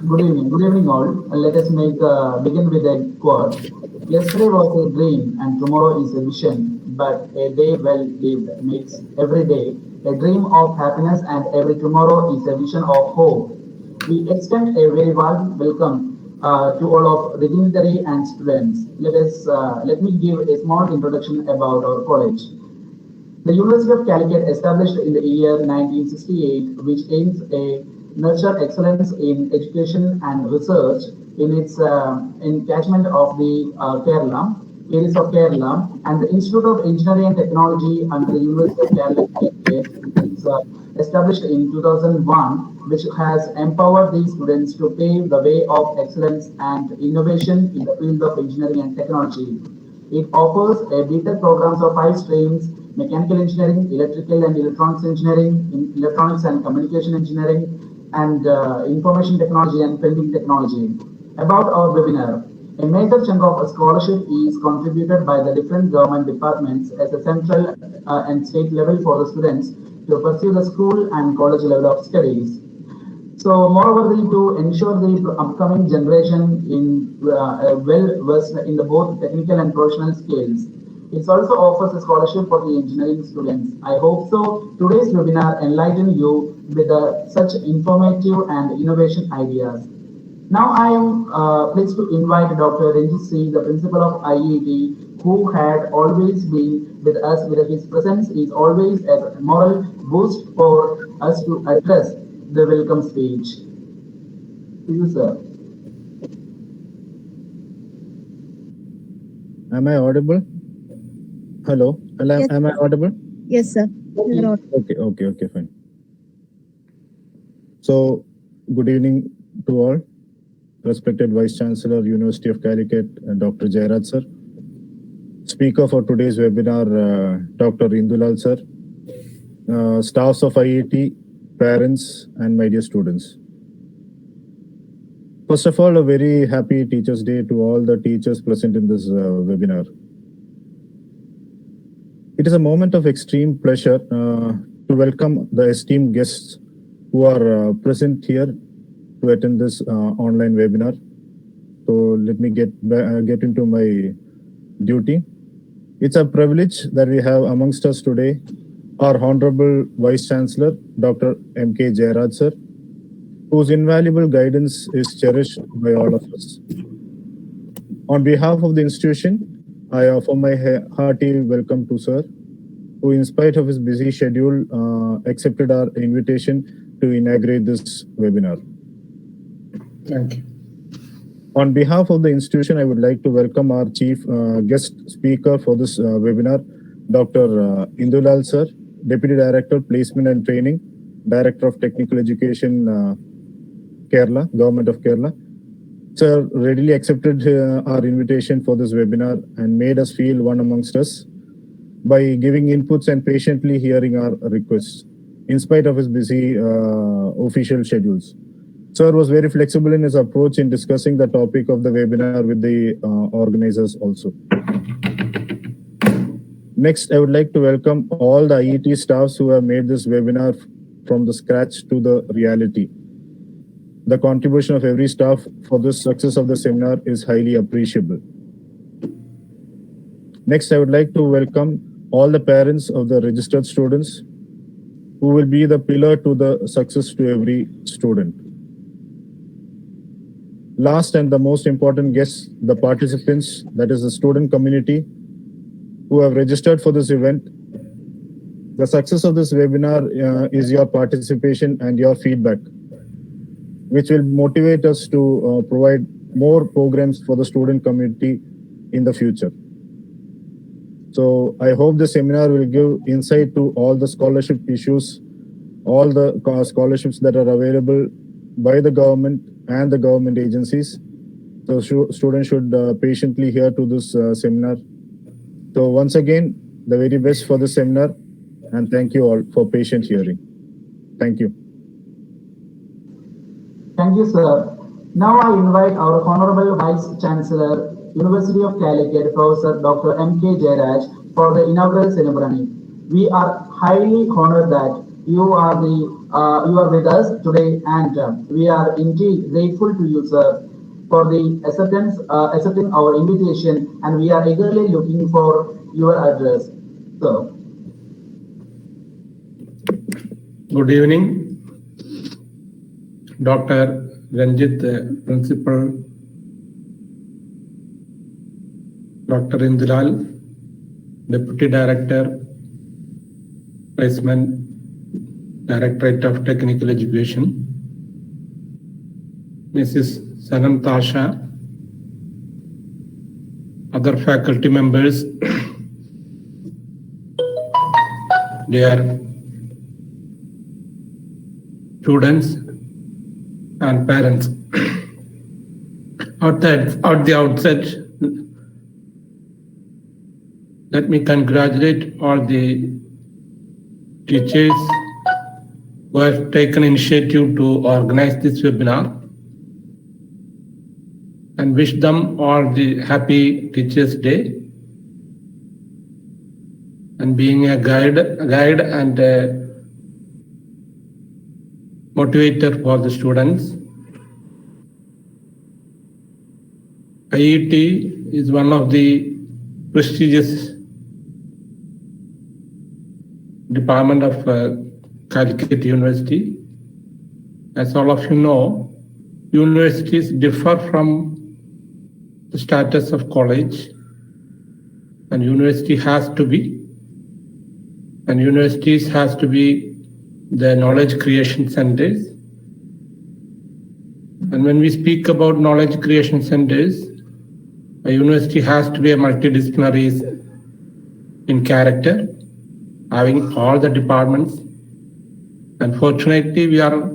Good evening all. Let us begin with a quote. Yesterday was a dream and tomorrow is a vision, but a day well lived makes every day a dream of happiness and every tomorrow is a vision of hope. We extend a very warm welcome to all of the dignitary and students. Let me give a small introduction about our college. The University of Calicut, established in the year 1968, which aims to nurture excellence in education and research in its catchment of the Kerala, areas of Kerala, and the Institute of Engineering and Technology under the University of Calicut, which is established in 2001, which has empowered these students to pave the way of excellence and innovation in the field of engineering and technology. It offers a BTech programs of 5 streams: mechanical engineering, electrical and electronics engineering, electronics and communication engineering, and information technology and printing technology. About our webinar, a major chunk of a scholarship is contributed by the different government departments as a central and state level for the students to pursue the school and college level of studies. So, moreover, to ensure the upcoming generation in well versed in the both technical and professional skills, it also offers a scholarship for the engineering students. I hope so. Today's webinar enlighten you with such informative and innovation ideas. Now I am pleased to invite Dr. Ranjit C, the principal of IET, who had always been with us. With his presence is always a moral boost for us to address the welcome speech. To you, sir. Am I audible? Hello? Yes. Am I audible? Yes, sir. Okay, fine. So, good evening to all. Respected Vice Chancellor, University of Calicut, Dr. JAYARAJ, sir. Speaker for today's webinar, Dr. INDULAL, sir. Staffs of IIT, parents, and my dear students. First of all, a very happy Teachers' Day to all the teachers present in this webinar. It is a moment of extreme pleasure to welcome the esteemed guests who are present here to attend this online webinar. So let me get into my duty. It's a privilege that we have amongst us today our Honorable Vice Chancellor, Dr. M.K. JAYARAJ, sir, whose invaluable guidance is cherished by all of us. On behalf of the institution, I offer my hearty welcome to sir, who in spite of his busy schedule accepted our invitation to inaugurate this webinar. Thank you. On behalf of the institution, I would like to welcome our chief guest speaker for this webinar, Dr. INDULAL sir, Deputy Director, Placement and Training, Director of Technical Education, Kerala, Government of Kerala. Sir readily accepted our invitation for this webinar and made us feel one amongst us by giving inputs and patiently hearing our requests, in spite of his busy official schedules. Sir was very flexible in his approach in discussing the topic of the webinar with the organizers also. Next, I would like to welcome all the IET staffs who have made this webinar from the scratch to the reality. The contribution of every staff for the success of the seminar is highly appreciable. Next, I would like to welcome all the parents of the registered students who will be the pillar to the success to every student. Last and the most important guests, the participants, that is the student community who have registered for this event. The success of this webinar is your participation and your feedback, which will motivate us to provide more programs for the student community in the future. So I hope the seminar will give insight to all the scholarship issues, all the scholarships that are available by the government and the government agencies. So students should patiently hear to this seminar. So once again, the very best for the seminar, and thank you all for patient hearing. Thank you. Thank you, sir. Now I invite our Honorable Vice Chancellor, University of Calicut, Professor Dr. M.K. JAYARAJ, for the inaugural ceremony. We are highly honored that You are you are with us today, and we are indeed grateful to you, sir, for the accepting our invitation, and we are eagerly looking for your address, sir. Good evening, Dr. Ranjit, Principal, Dr. Indulal, Deputy Director, Placement, Directorate of Technical Education, Mrs. Sanam Tasha, other faculty members, dear students and parents. At the outset, let me congratulate all the teachers who have taken initiative to organize this webinar and wish them all the happy Teachers' Day, and being a guide and a motivator for the students. IET is one of the prestigious department of Calicut University. As all of you know, universities differ from the status of college, and universities has to be the knowledge creation centers. And when we speak about knowledge creation centers, a university has to be a multidisciplinary in character, having all the departments. Unfortunately, we are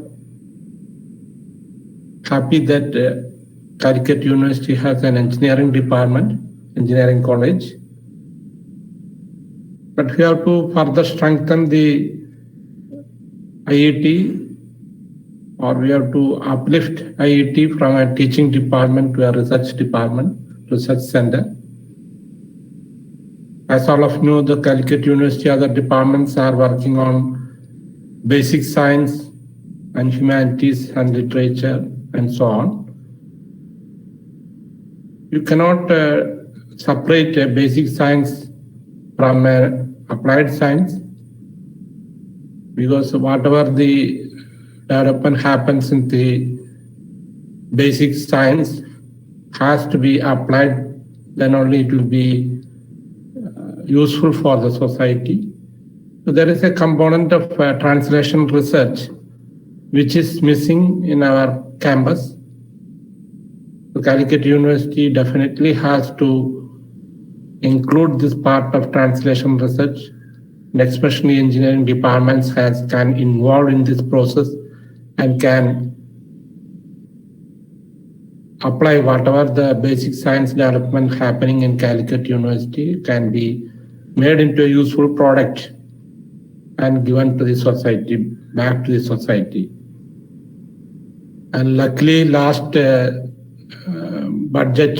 happy that Calicut University has an engineering department, engineering college. But we have to further strengthen the IET, or we have to uplift IET from a teaching department to a research department, research center. As all of you know, the Calicut University other departments are working on basic science and humanities and literature and so on. You cannot separate a basic science from applied science, because whatever the development happens in the basic science has to be applied, then only it will be useful for the society. So there is a component of translation research which is missing in our campus. The Calicut University definitely has to include this part of translation research, and especially engineering departments can involve in this process and can apply whatever the basic science development happening in Calicut University can be made into a useful product and given to the society, back to the society. And luckily, last budget,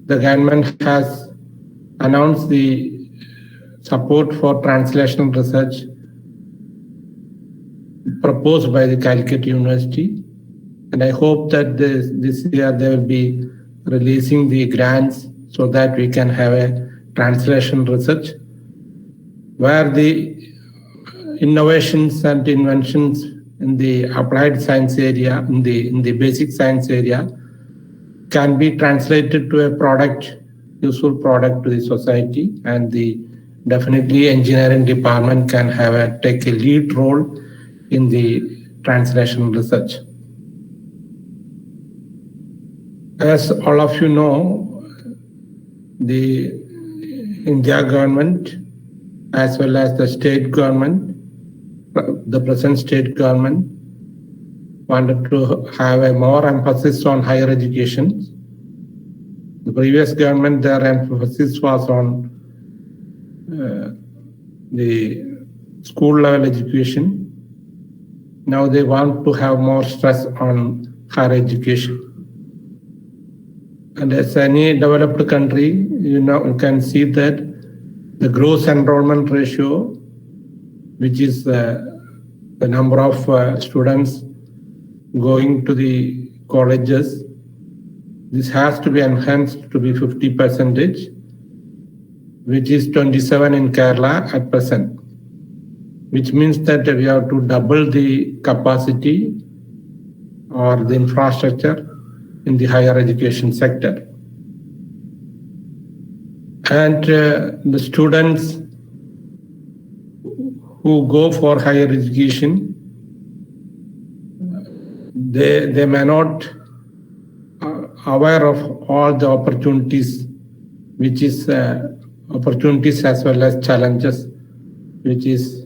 the government has announced the support for translation research proposed by the Calicut University. And I hope that this year they will be releasing the grants so that we can have a translation research where the innovations and inventions in the applied science area, in the basic science area, can be translated to a product, useful product to the society, and the definitely engineering department can take a lead role in the translation research. As all of you know, the India government as well as the state government, the present state government, wanted to have a more emphasis on higher education. The previous government, their emphasis was on the school level education. Now they want to have more stress on higher education. And as any developed country, you can see that the gross enrollment ratio, which is the number of students going to the colleges, this has to be enhanced to be 50%, which is 27 in Kerala at present, which means that we have to double the capacity or the infrastructure in the higher education sector. And the students who go for higher education, they may not aware of all the opportunities, which is opportunities as well as challenges, which is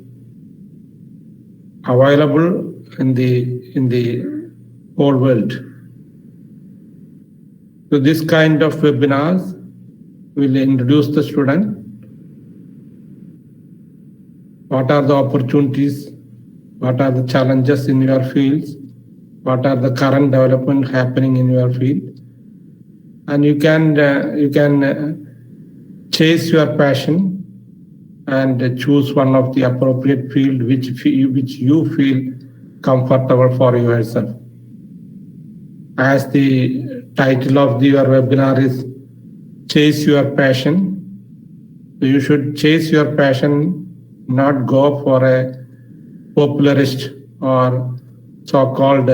available in the whole world. So this kind of webinars will introduce the student. What are the opportunities? What are the challenges in your fields? What are the current development happening in your field? And you can chase your passion and choose one of the appropriate field which you feel comfortable for yourself. As the title of your webinar is Chase Your Passion, so you should chase your passion, not go for a popularist or so-called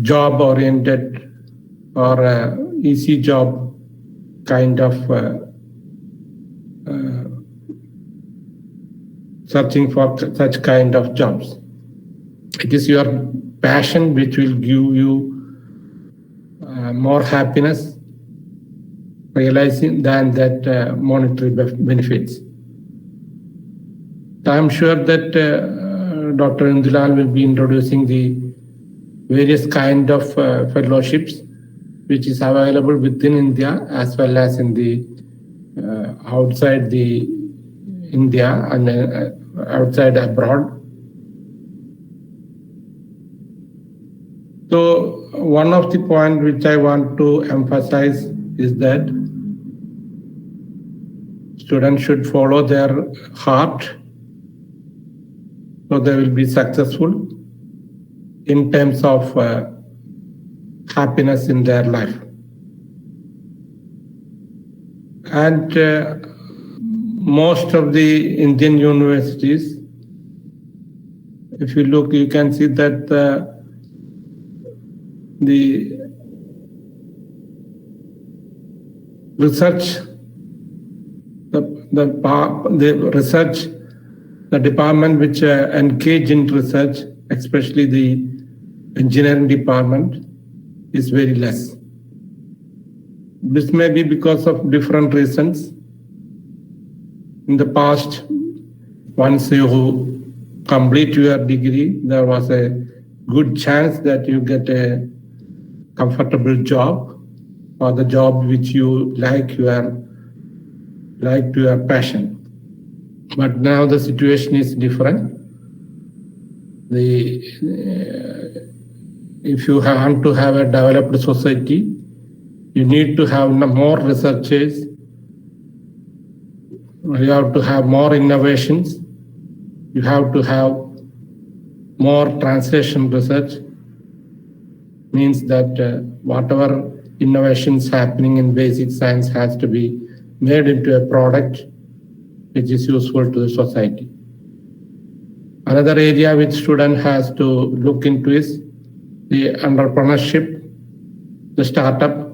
job-oriented or easy job kind of searching for such kind of jobs. It is your passion which will give you more happiness realizing than that monetary benefits. I'm sure that Dr. Indulal will be introducing the various kind of fellowships which is available within India as well as in the outside the India and outside abroad. So one of the points which I want to emphasize is that students should follow their heart, so they will be successful in terms of happiness in their life. And most of the Indian universities, if you look, you can see that the research, the department which engage in research, especially the engineering department, is very less. This may be because of different reasons. In the past, once you complete your degree, there was a good chance that you get a comfortable job or the job which you like to your passion. But now the situation is different. If you want to have a developed society, you need to have more researchers. You have to have more innovations. You have to have more translation research. Means that whatever innovations happening in basic science has to be made into a product which is useful to the society. Another area which student has to look into is the entrepreneurship, the startup.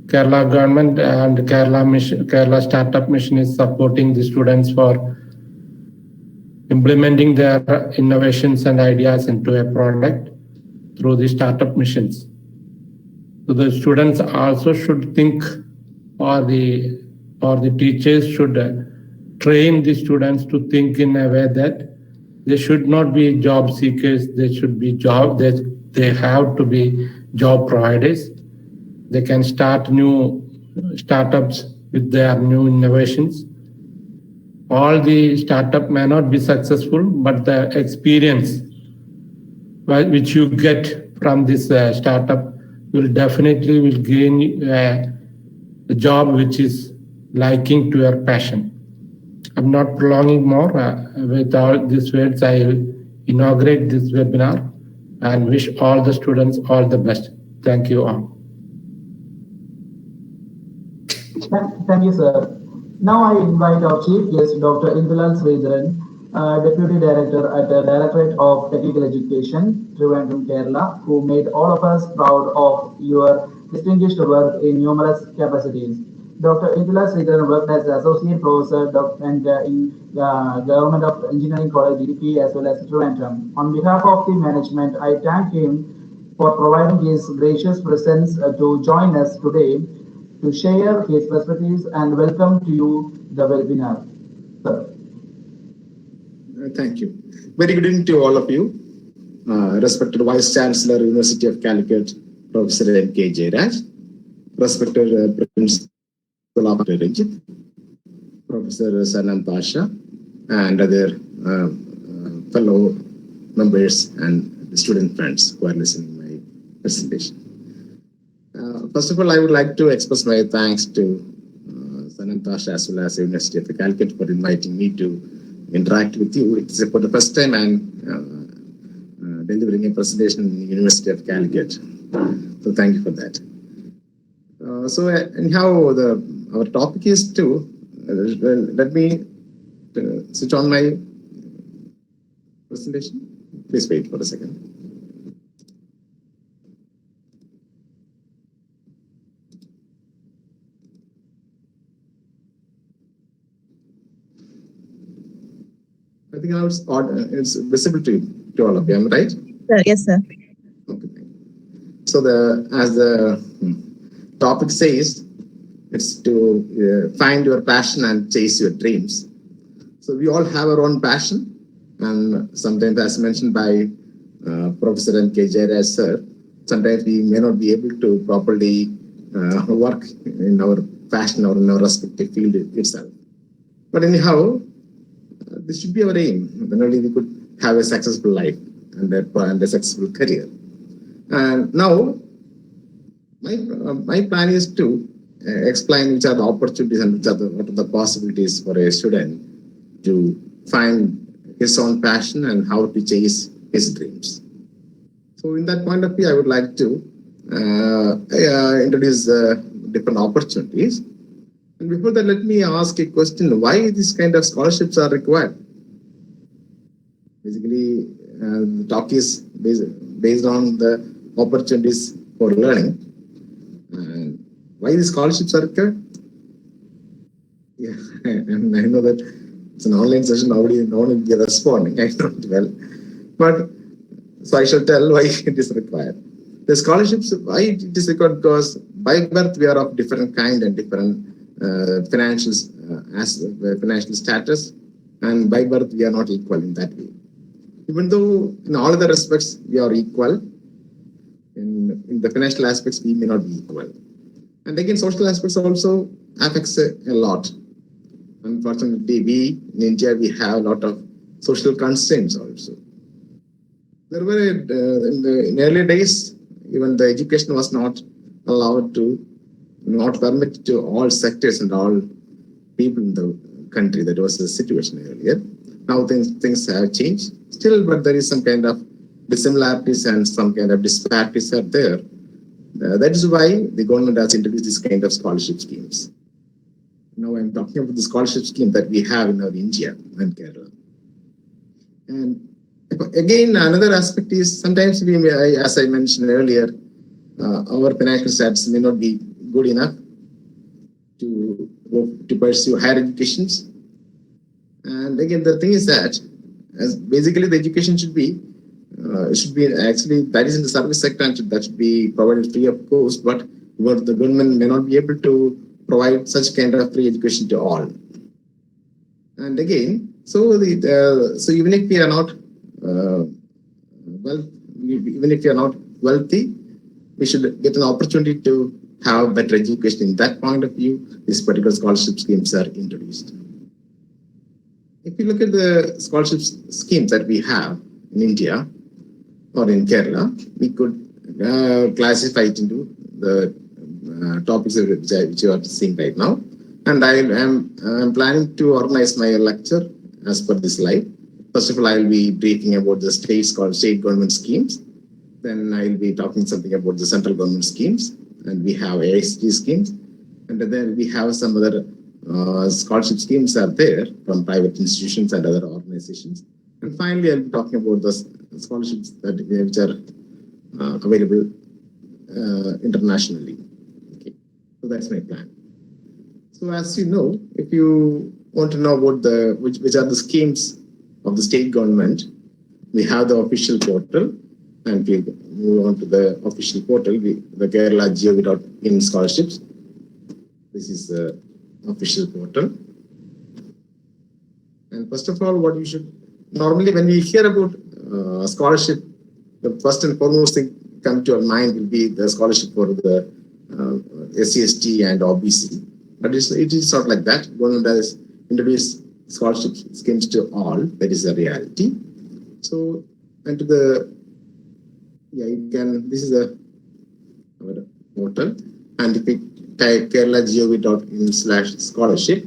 Kerala government and Kerala Startup Mission is supporting the students for implementing their innovations and ideas into a product through the startup missions. So the students also should think, or the teachers should train the students to think in a way that they should not be job seekers, they should be they have to be job providers. They can start new startups with their new innovations. All the startup may not be successful, but the experience which you get from this startup will definitely gain a job which is liking to your passion. I'm not prolonging more. With all these words, I inaugurate this webinar and wish all the students all the best. Thank you all. Thank you, sir. Now I invite our chief guest, Dr. Indulal S, Deputy Director at the Directorate of Technical Education, Trivandrum, Kerala, who made all of us proud of your distinguished work in numerous capacities. Dr. Indulal S worked as Associate Professor in Government of Engineering College, DP, as well as Trivandrum. On behalf of the management, I thank him for providing his gracious presence to join us today to share his perspectives, and welcome to you the webinar. Sir. Thank you. Very good evening to all of you. Respected Vice Chancellor, University of Calicut, Professor M.K. JAYARAJ, respected Principal of Enrollment, Professor Sanam Pasha, and other fellow members and student friends who are listening to my presentation. First of all, I would like to express my thanks to Sanam Pasha as well as the University of Calicut for inviting me to interact with you. It's for the first time I'm delivering a presentation in the University of Calicut. So thank you for that. Anyhow, our topic is to, let me switch on my presentation. Please wait for a second. I think now it's visible to all of you, am I right? Yes, sir. Okay. So as the topic says, it's to find your passion and chase your dreams. So we all have our own passion, and sometimes, as mentioned by Professor M.K. JAYARAJ, sir, sometimes we may not be able to properly work in our passion or in our respective field itself. But anyhow, this should be our aim. Then only we could have a successful life and a successful career. And now, my plan is to explain which are the opportunities and what are the possibilities for a student to find his own passion and how to chase his dreams. So in that point of view, I would like to introduce different opportunities. And before that, let me ask a question: why these kind of scholarships are required? Basically, the talk is based on the opportunities for learning. And why these scholarships are required? Yeah, and I know that it's an online session, nobody will be responding. I know it well. But so I shall tell why it is required. The scholarships, why it is required? Because by birth we are of different kind and different financial status, and by birth we are not equal in that way. Even though in all other aspects we are equal, in the financial aspects we may not be equal. And again, social aspects also affects a lot. Unfortunately, we in India we have a lot of social constraints also. There were in early days, even the education was not allowed to, not permitted to all sectors and all people in the country. That was the situation earlier. Now things have changed still, but there is some kind of dissimilarities and some kind of disparities are there. That is why the government has introduced this kind of scholarship schemes. Now I'm talking about the scholarship scheme that we have in our India and Kerala. And again, another aspect is sometimes we may, as I mentioned earlier, our financial status may not be good enough to pursue higher educations. And again, the thing is that basically the education should be actually, that is in the service sector and that should be provided free of cost, but the government may not be able to provide such kind of free education to all. And again, so even if we are not wealthy, we should get an opportunity to have better education. In that point of view, these particular scholarship schemes are introduced. If you look at the scholarship schemes that we have in India or in Kerala, we could classify it into the topics which you are seeing right now. And I'm planning to organize my lecture as per this slide. First of all, I will be briefing about the state government schemes. Then I will be talking something about the central government schemes, and we have AICT schemes, and then we have some other scholarship schemes are there from private institutions and other organizations. And finally, I'll be talking about the scholarships which are available internationally. Okay, so that's my plan. So as you know, if you want to know about which are the schemes of the state government, we have the official portal, and we move on to the official portal, the Kerala.gov.in scholarships. This is the official portal. And first of all, what you should normally when we hear about scholarship, the first and foremost thing come to our mind will be the scholarship for the SC/ST and OBC. But it is not like that. Government has introduced scholarship schemes to all. That is the reality. So, and to the you can. This is our portal, and if we type Kerala.gov.in/scholarship,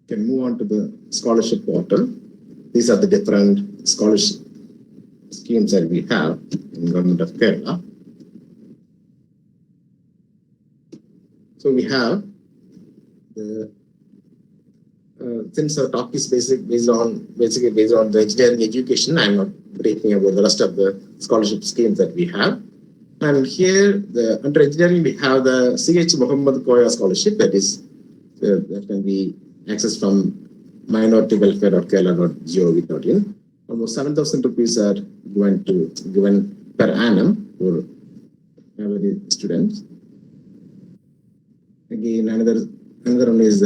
can move on to the scholarship portal. These are the different scholarship schemes that we have in Government of Kerala. So we have the since our talk is basically based on the engineering education, I'm not briefing about the rest of the scholarship schemes that we have. And here, under engineering, we have the C.H. Muhammad Koya scholarship that can be accessed from minority-welfare.kerala.gov.in. Almost 7,000 rupees are given per annum for every student. Again, another one is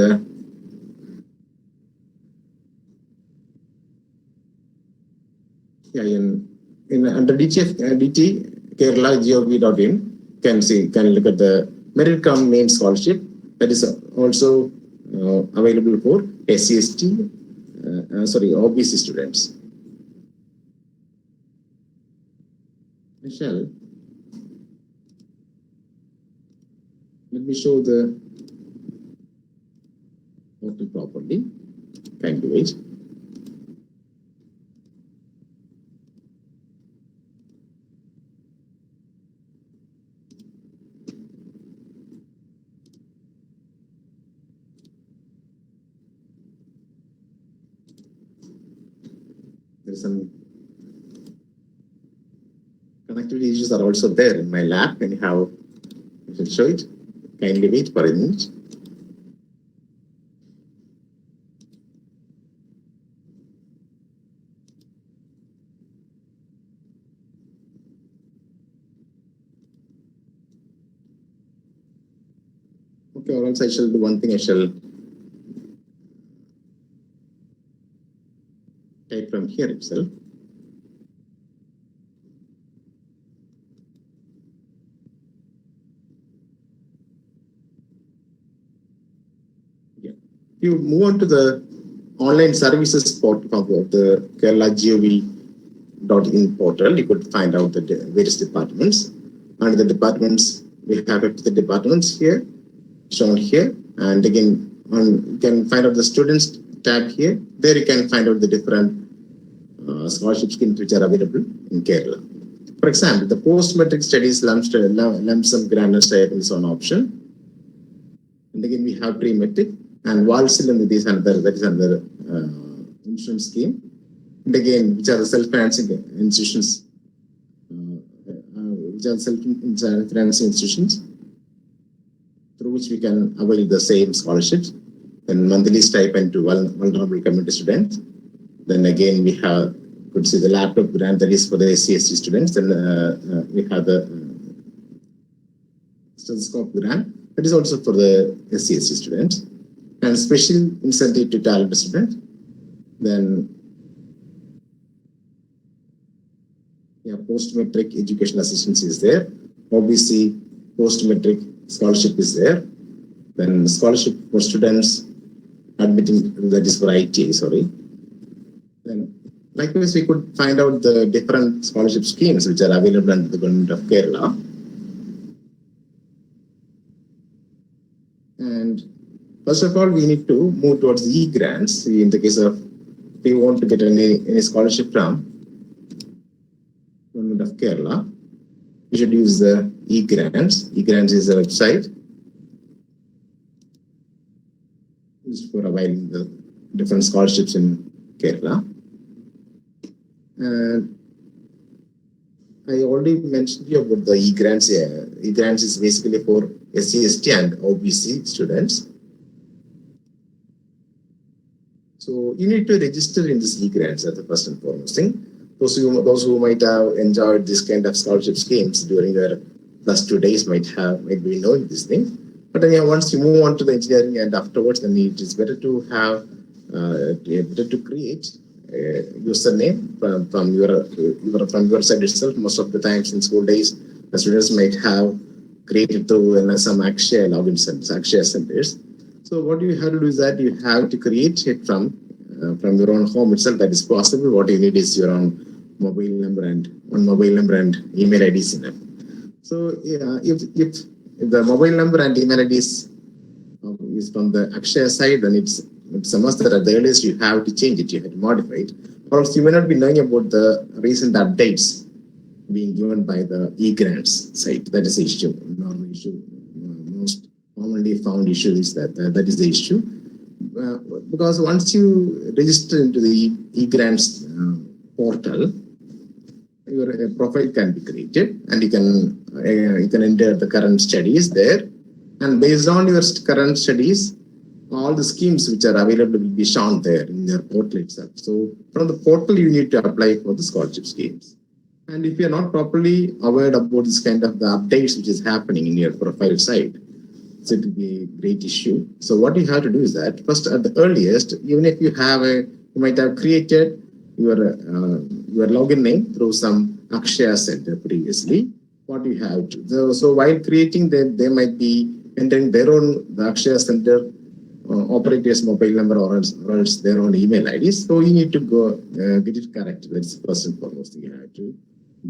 under DT Kerala.gov.in can look at the merit cum main scholarship that is also available for SC/ST, OBC students. Michelle, let me show the portal properly. Thank you, wait. There's some connectivity issues are also there in my lab. Anyhow, I should show it. Kindly wait for a minute. Okay, or else I shall do one thing. I shall type from here itself. Yeah. You move on to the online services portal of the Kerala.gov.in portal. You could find out the various departments. Under the departments, we have the departments here, shown here. And again, you can find out the students tab here. There you can find out the different scholarship schemes which are available in Kerala. For example, the post-matric studies lump sum grant and stipend is one option. And again, we have pre-matric and Valsilam that is another insurance scheme. And again, which are the self-financing institutions, through which we can avail the same scholarships. Then monthly stipend to vulnerable community students. Then again, we could see the laptop grant that is for the SC/ST students. Then we have the stethoscope grant that is also for the SC/ST students, and special incentive to talented students. Then post-matric education assistance is there. OBC post-matric scholarship is there. Then scholarship for students admitting, that is for ITA, sorry. Then Likewise, we could find out the different scholarship schemes which are available under the government of Kerala. And first of all, we need to move towards the e-grants. In the case of, if you want to get any scholarship from government of Kerala, you should use the e-grants. E-grants is a website used for availing the different scholarships in Kerala. And I already mentioned you about the e-grants. E-grants is basically for SC, ST and OBC students. So you need to register in this e-grants as the first and foremost thing. Those who might have enjoyed this kind of scholarship schemes during their last 2 days might be knowing this thing. But then once you move on to the engineering and afterwards, then it is better to have better to create a username from your side itself. Most of the times in school days, the students might have created through some Akshaya login centers, Akshaya centers. So what you have to do is that you have to create it from your own home itself. That is possible. What you need is your own mobile number and email IDs in it. So yeah, if the mobile number and email ID is from the Akshaya side, then it's a must that at the earliest you have to change it, you have to modify it. Or else you may not be knowing about the recent updates being given by the e-grants site. That is the issue. Normal issue, most commonly found issue is that is the issue. Because once you register into the e-grants portal, your profile can be created, and you can enter the current studies there, and based on your current studies, all the schemes which are available will be shown there in your portal itself. So from the portal, you need to apply for the scholarship schemes. And if you are not properly aware about this kind of the updates which is happening in your profile site, so it will be a great issue. So what you have to do is that first, at the earliest, even if you might have created your login name through some Akshaya center previously. What you have to so while creating them, they might be entering the Akshaya center operator's mobile number or else their own email IDs. So you need to go get it correct. That's the first and foremost thing you have to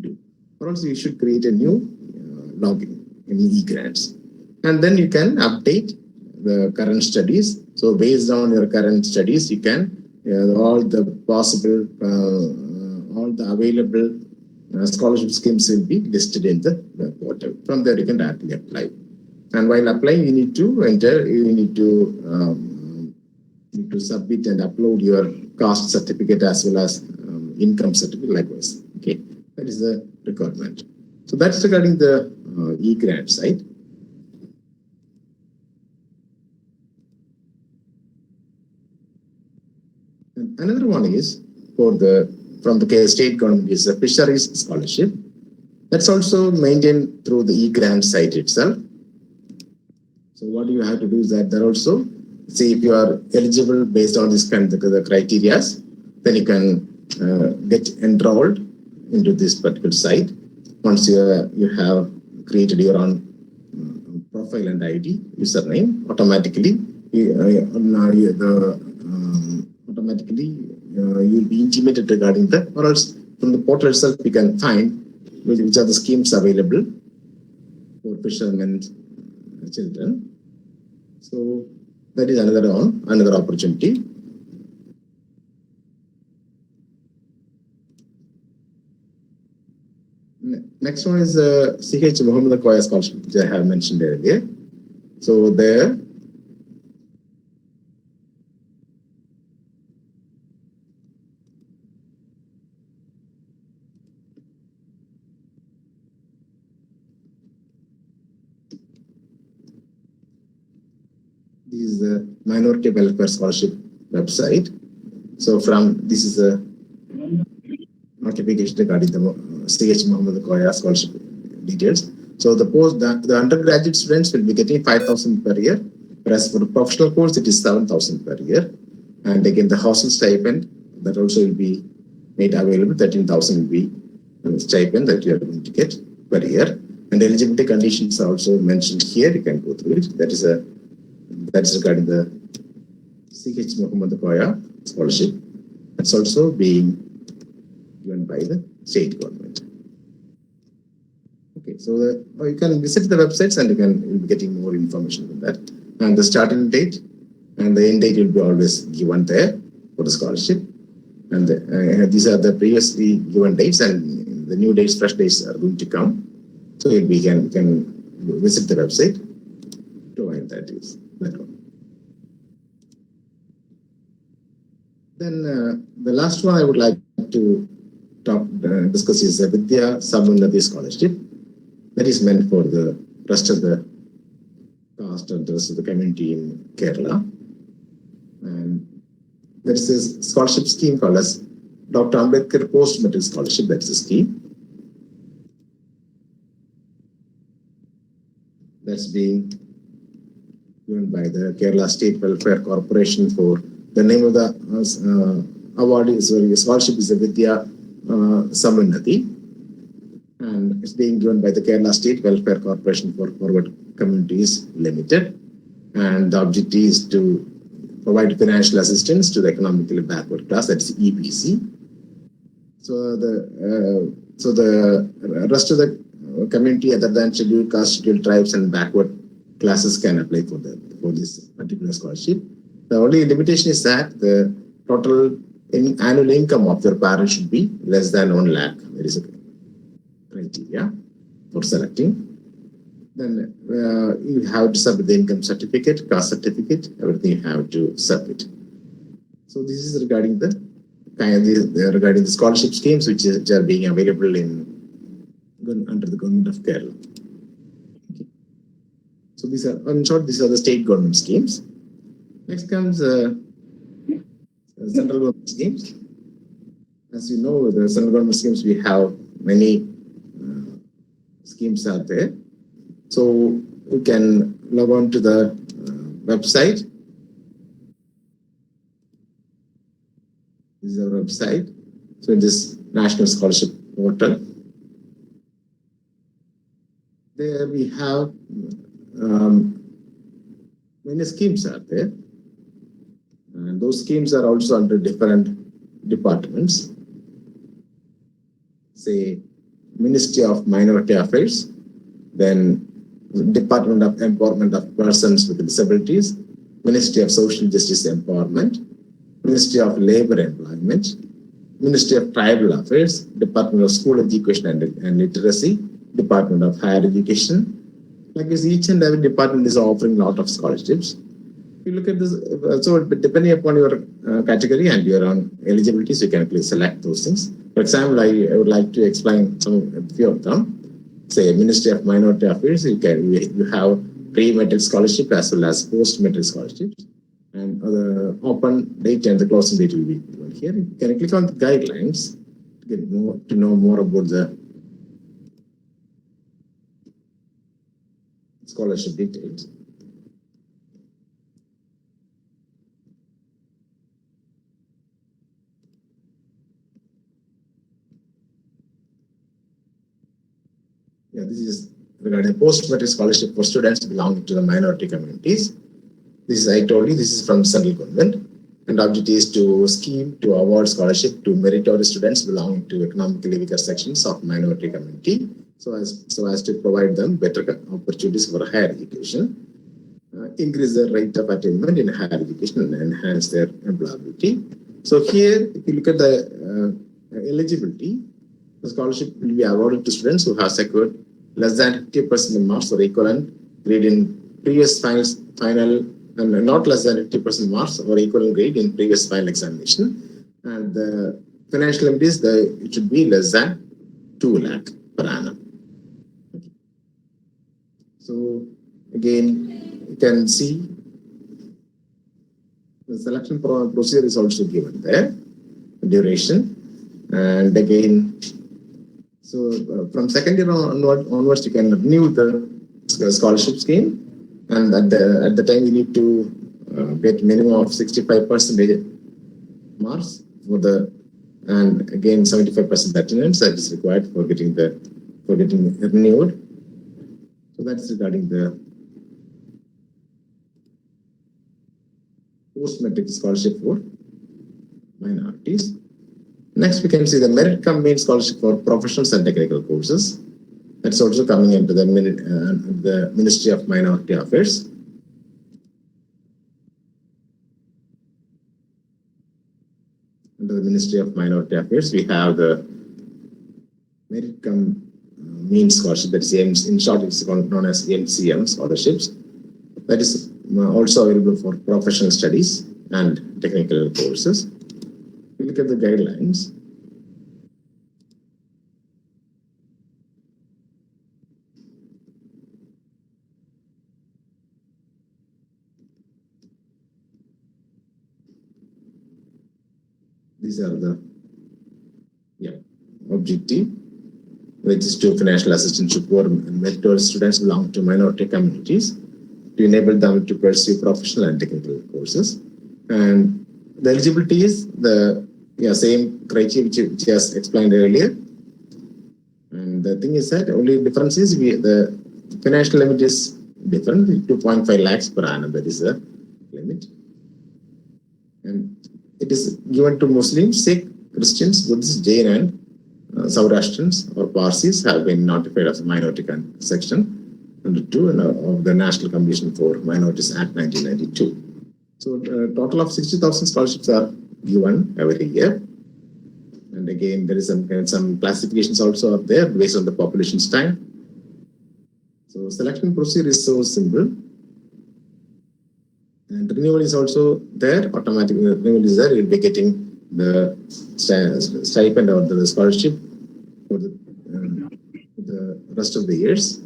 do. Or else you should create a new login in e-grants. And then you can update the current studies. So based on your current studies, you can all the possible, all the available scholarship schemes will be listed in the portal. From there, you can directly apply. And while applying, you need to enter. You need to submit and upload your caste certificate as well as income certificate. Likewise, okay, that is the requirement. So that's regarding the e-grant side. Another one is from the state government is the Fisheries Scholarship. That's also maintained through the e-grant site itself. So what you have to do is that there also, say if you are eligible based on this kind of the criteria, then you can get enrolled into this particular site. Once you have created your own profile and ID, username, automatically you'll be intimated regarding that, or else from the portal itself you can find which are the schemes available for fishermen children. So that is another opportunity. Next one is CH Muhammad Koya Scholarship, which I have mentioned earlier. So there, this is the Minority Welfare Scholarship website. So this is a notification regarding the CH Muhammad Koya Scholarship details. So the undergraduate students will be getting 5,000 per year, whereas for the professional course it is 7,000 per year. And again, the hostel stipend that also will be made available. 13,000 will be the stipend that you are going to get per year. And eligibility conditions are also mentioned here. You can go through it. That's regarding the CH Muhammad Koya Scholarship. That's also being given by the state government. Okay, so you can visit the websites and you'll be getting more information on that. And the starting date and the end date will be always given there for the scholarship. And these are the previously given dates, and the new dates, fresh dates are going to come. So we can visit the website to find that is that one. Then the last one I would like to discuss is the Vidya Samunnati Scholarship. That is meant for the rest of the caste and the rest of the community in Kerala. And there is a scholarship scheme called as Dr. Ambedkar Post-Metric Scholarship. That's the scheme. That's being given by the Kerala State Welfare Corporation. For the name of the award is scholarship is the Vidya Samunnati, and it's being given by the Kerala State Welfare Corporation for Forward Communities Limited. And the objective is to provide financial assistance to the economically backward class, that's EBC. So the rest of the community other than scheduled caste, scheduled tribes and backward classes can apply for this particular scholarship. The only limitation is that the total annual income of your parents should be less than 1 lakh. There is a criteria for selecting. Then you have to submit the income certificate, caste certificate, everything you have to submit. So this is regarding the scholarship schemes which are being available under the government of Kerala. Okay. So these are, in short, these are the state government schemes. Next comes central government schemes. As you know, the central government schemes, we have many schemes out there. So you can log on to the website. This is our website. So in this National Scholarship Portal, there we have many schemes out there. And those schemes are also under different departments. Say, Ministry of Minority Affairs, then Department of Empowerment of Persons with Disabilities, Ministry of Social Justice Empowerment, Ministry of Labor Employment, Ministry of Tribal Affairs, Department of School Education and Literacy, Department of Higher Education. Like this, each and every department is offering a lot of scholarships. If you look at this, so depending upon your category and your own eligibility, so you can please select those things. For example, I would like to explain a few of them. Say, Ministry of Minority Affairs, you have pre-metric scholarship as well as post-metric scholarships. And the open date and the closing date will be given here. You can click on the guidelines to know more about the scholarship details. Yeah, this is regarding post-metric scholarship for students belonging to the minority communities. This is, I told you, this is from central government. And the objective is to scheme to award scholarship to meritorious students belonging to economically weaker sections of minority community, so as to provide them better opportunities for higher education, increase the rate of attainment in higher education, and enhance their employability. So here, if you look at the eligibility, the scholarship will be awarded to students who have secured less than 50% marks or equivalent grade in previous final and not less than 50% marks or equivalent grade in previous final examination. And the financial limit is it should be less than 2 lakh per annum. Okay. So again, you can see the selection procedure is also given there, duration, and again, so from second year onwards, you can renew the scholarship scheme. And at the time, you need to get minimum of 65% marks and again 75% attendance that is required for getting renewed. So that's regarding the post-metric scholarship for minorities. Next, we can see the merit combined scholarship for professionals and technical courses. That's also coming into the Ministry of Minority Affairs. Under the Ministry of Minority Affairs, we have the merit mean scholarship, that is, in short, it's known as MCM scholarships. That is also available for professional studies and technical courses. We look at the guidelines. These are the objective, which is to financial assistance to poor and meritorious students belong to minority communities to enable them to pursue professional and technical courses. And the eligibility is the same criteria which was explained earlier. And the thing is that only difference is the financial limit is different, 2.5 lakhs per annum. That is the limit. And it is given to Muslims, Sikh, Christians, Buddhists, Jain, and Saurashtrians or Parsis have been notified as a minority section under 2 of the National Commission for Minorities Act 1992. So a total of 60,000 scholarships are given every year. And again, there is some classifications also up there based on the population's time. So selection procedure is so simple. And renewal is also there, automatic renewal is there. You'll be getting the stipend or the scholarship for the rest of the years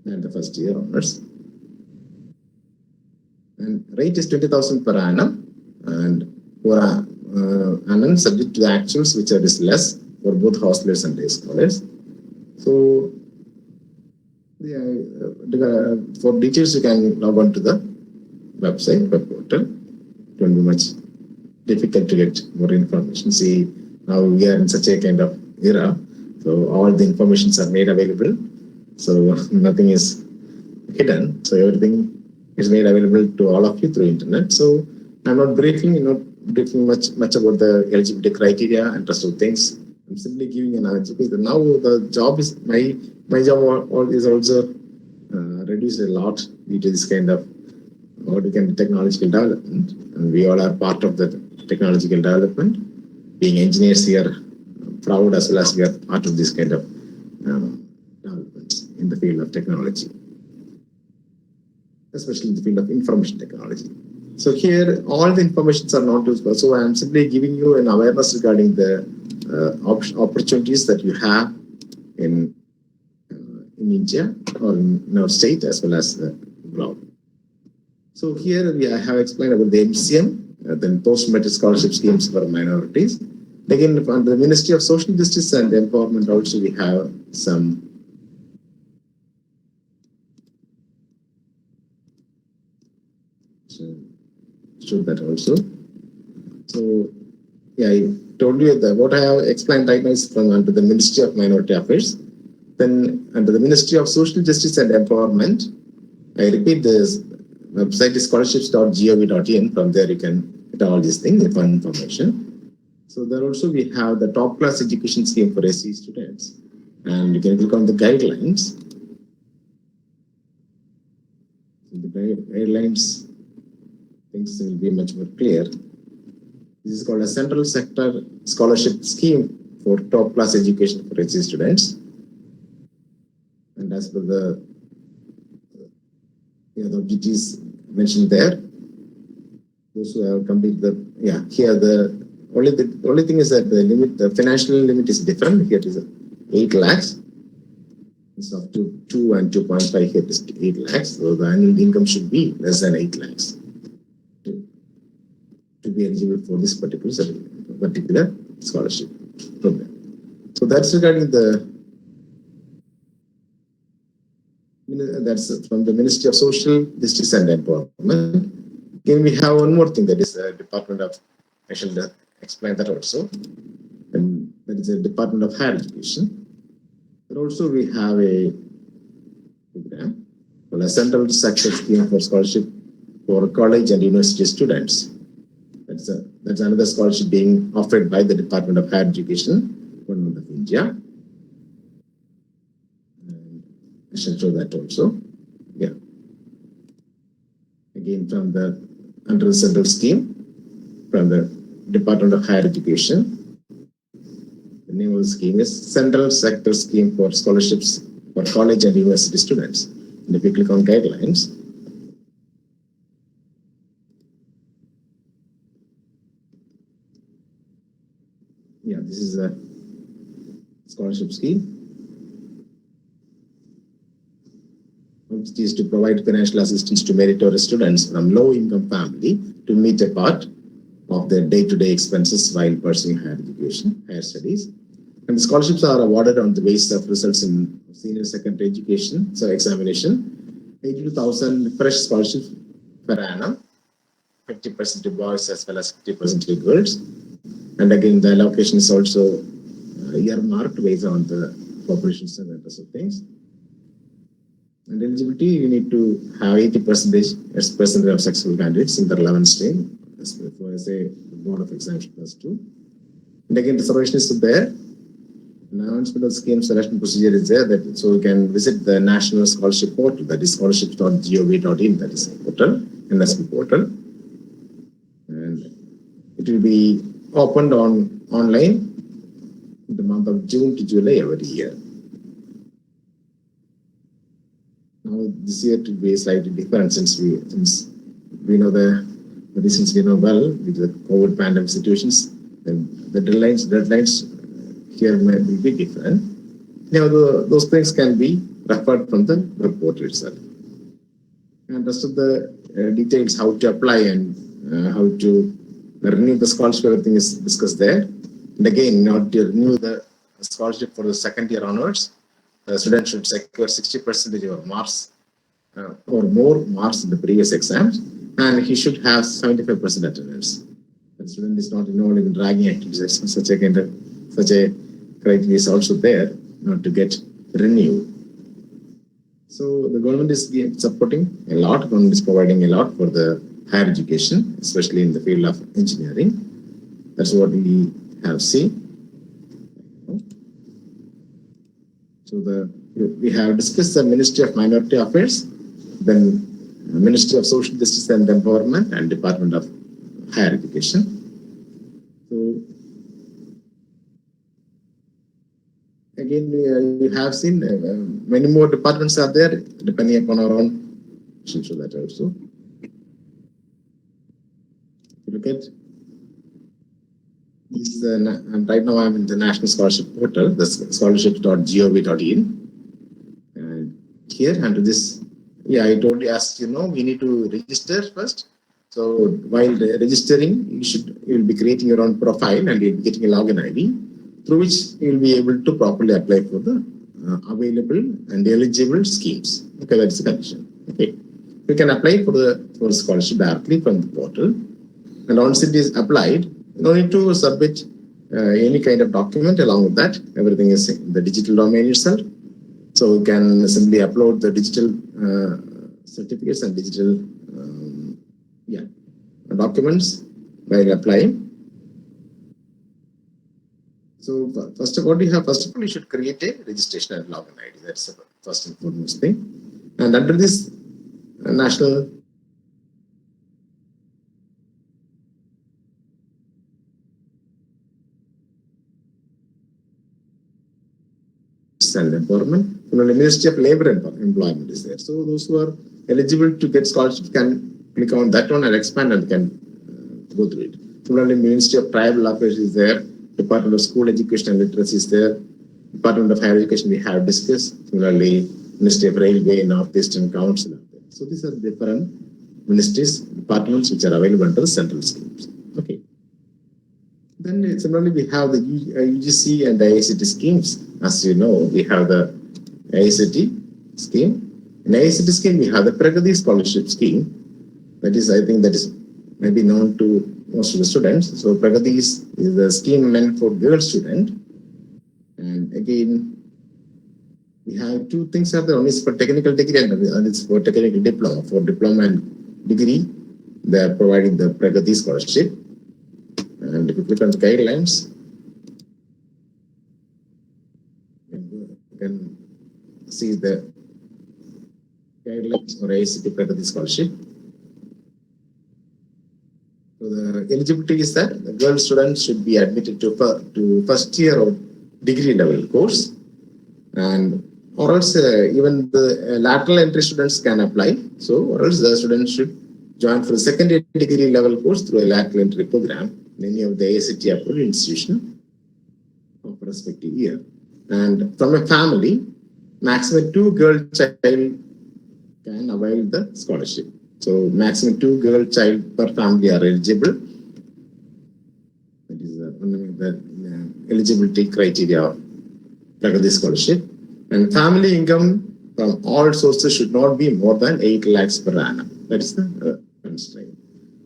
and the first year honors. And rate is 20,000 per annum, and for annum subject to the actuals, which are less for both hostelers and day scholars. So for details, you can log on to the website, web portal. It won't be much difficult to get more information. See, now we are in such a kind of era, so all the informations are made available. So nothing is hidden. So everything is made available to all of you through internet. So I'm not briefing much about the eligibility criteria and rest of things. I'm simply giving an answer because now the job is my job is also reduced a lot due to this kind of technological development, and we all are part of the technological development. Being engineers here, proud as well as we are part of this kind of developments in the field of technology, especially in the field of information technology. So here, all the informations are not useful. So I am simply giving you an awareness regarding the opportunities that you have in India or in our state as well as the globe. So here I have explained about the MCM, then post-metric scholarship schemes for minorities. Again, under the Ministry of Social Justice and Empowerment also we have some show that also. So I told you that what I have explained right now is from under the Ministry of Minority Affairs. Then under the Ministry of Social Justice and Empowerment, I repeat this website is scholarships.gov.in. From there you can get all these things, the fun information. So there also we have the top class education scheme for SC students, and you can click on the guidelines. So the guidelines, things will be much more clear. This is called a central sector scholarship scheme for top class education for SC students. And as per the objectives mentioned there, those who have completed here the only thing is that the financial limit is different. Here it is 8 lakhs. It's up to 2 and 2.5. Here it is 8 lakhs. So the annual income should be less than 8 lakhs to be eligible for this particular scholarship program. So that's regarding that's from the Ministry of Social Justice and Empowerment. Again, we have one more thing, that is the Department of, I should explain that also, and that is the Department of Higher Education. But also we have a program called a Central Success Scheme for Scholarship for college and university students. That's another scholarship being offered by the Department of Higher Education, Government of India. And I shall show that also. Yeah. Again, from the under the central scheme, from the Department of Higher Education. The name of the scheme is Central Sector Scheme for Scholarships for College and University Students. And if you click on guidelines, yeah, this is a scholarship scheme, which is to provide financial assistance to meritorious students from low-income family to meet a part of their day-to-day expenses while pursuing higher education, higher studies. And the scholarships are awarded on the basis of results in senior secondary education, so examination, 82,000 fresh scholarships per annum, 50% to boys as well as 50% to girls. And again, the allocation is also earmarked based on the population and of things. And eligibility, you need to have 80% as percentage of successful candidates in the relevant stream, as a board of examination +2. And again, reservation is there. Announcement of scheme selection procedure is there, that so you can visit the National Scholarship Portal, that is scholarships.gov.in, that is portal, NSP portal. And it will be opened online in the month of June to July every year. Now this year it will be slightly different since we know the reasons we know well with the COVID pandemic situations, and the deadlines here may be different. Now those things can be referred from the report itself. And rest of the details, how to apply and how to renew the scholarship, everything is discussed there. And again, not to renew the scholarship for the second year onwards, the student should secure 60% of marks or more marks in the previous exams, and he should have 75% attendance. The student is not involved in ragging activities. Such a criteria is also there not to get renewed. So the government is supporting a lot, government is providing a lot for the higher education, especially in the field of engineering. That's what we have seen. So we have discussed the Ministry of Minority Affairs, then Ministry of Social Justice and Empowerment, and Department of Higher Education. So again, we have seen many more departments are there, depending upon our own. Should show that also. Look at this. Right now, I'm in the National Scholarship Portal, the scholarships.gov.in. And here, under this, yeah, I told you, as you know, we need to register first. So while registering, you will be creating your own profile and you'll be getting a login ID, through which you will be able to properly apply for the available and eligible schemes. Okay, that's the condition. Okay, you can apply for scholarship directly from the portal, and once it is applied, you don't need to submit any kind of document along with that. Everything is in the digital domain itself. So you can simply upload the digital certificates and digital documents while applying. So first of all, you should create a registration and login ID. That's the first and foremost thing. And under this national and Empowerment, the Ministry of Labor and Employment is there. So those who are eligible to get scholarships can click on that one and expand and can go through it. Similarly, Ministry of Tribal Affairs is there. Department of School Education and Literacy is there. Department of Higher Education we have discussed. Similarly, Ministry of Railway, Northeastern Council. So these are different ministries, departments which are available under the central schemes. Okay. Then similarly, we have the UGC and the ICT schemes. As you know, we have the ICT scheme. In the ICT scheme, we have the Pragati Scholarship Scheme. That is, I think that is maybe known to most of the students. So Pragati is the scheme meant for girl student. And again, we have two things are there. One is for technical degree and it's for technical diploma. For diploma and degree, they are providing the Pragati scholarship. if you click on the guidelines, you can see the guidelines for ACT Pragati Scholarship. So the eligibility is that the girl students should be admitted to first year of degree level course, and or else even the lateral entry students can apply. So or else the students should join for the secondary degree level course through a lateral entry program in any of the ACT approved institution of respective year. And from a family, maximum 2 girl child can avail the scholarship. So maximum 2 girl child per family are eligible. That is one of the eligibility criteria of Pragati Scholarship. And family income from all sources should not be more than 8 lakhs per annum. That is the constraint.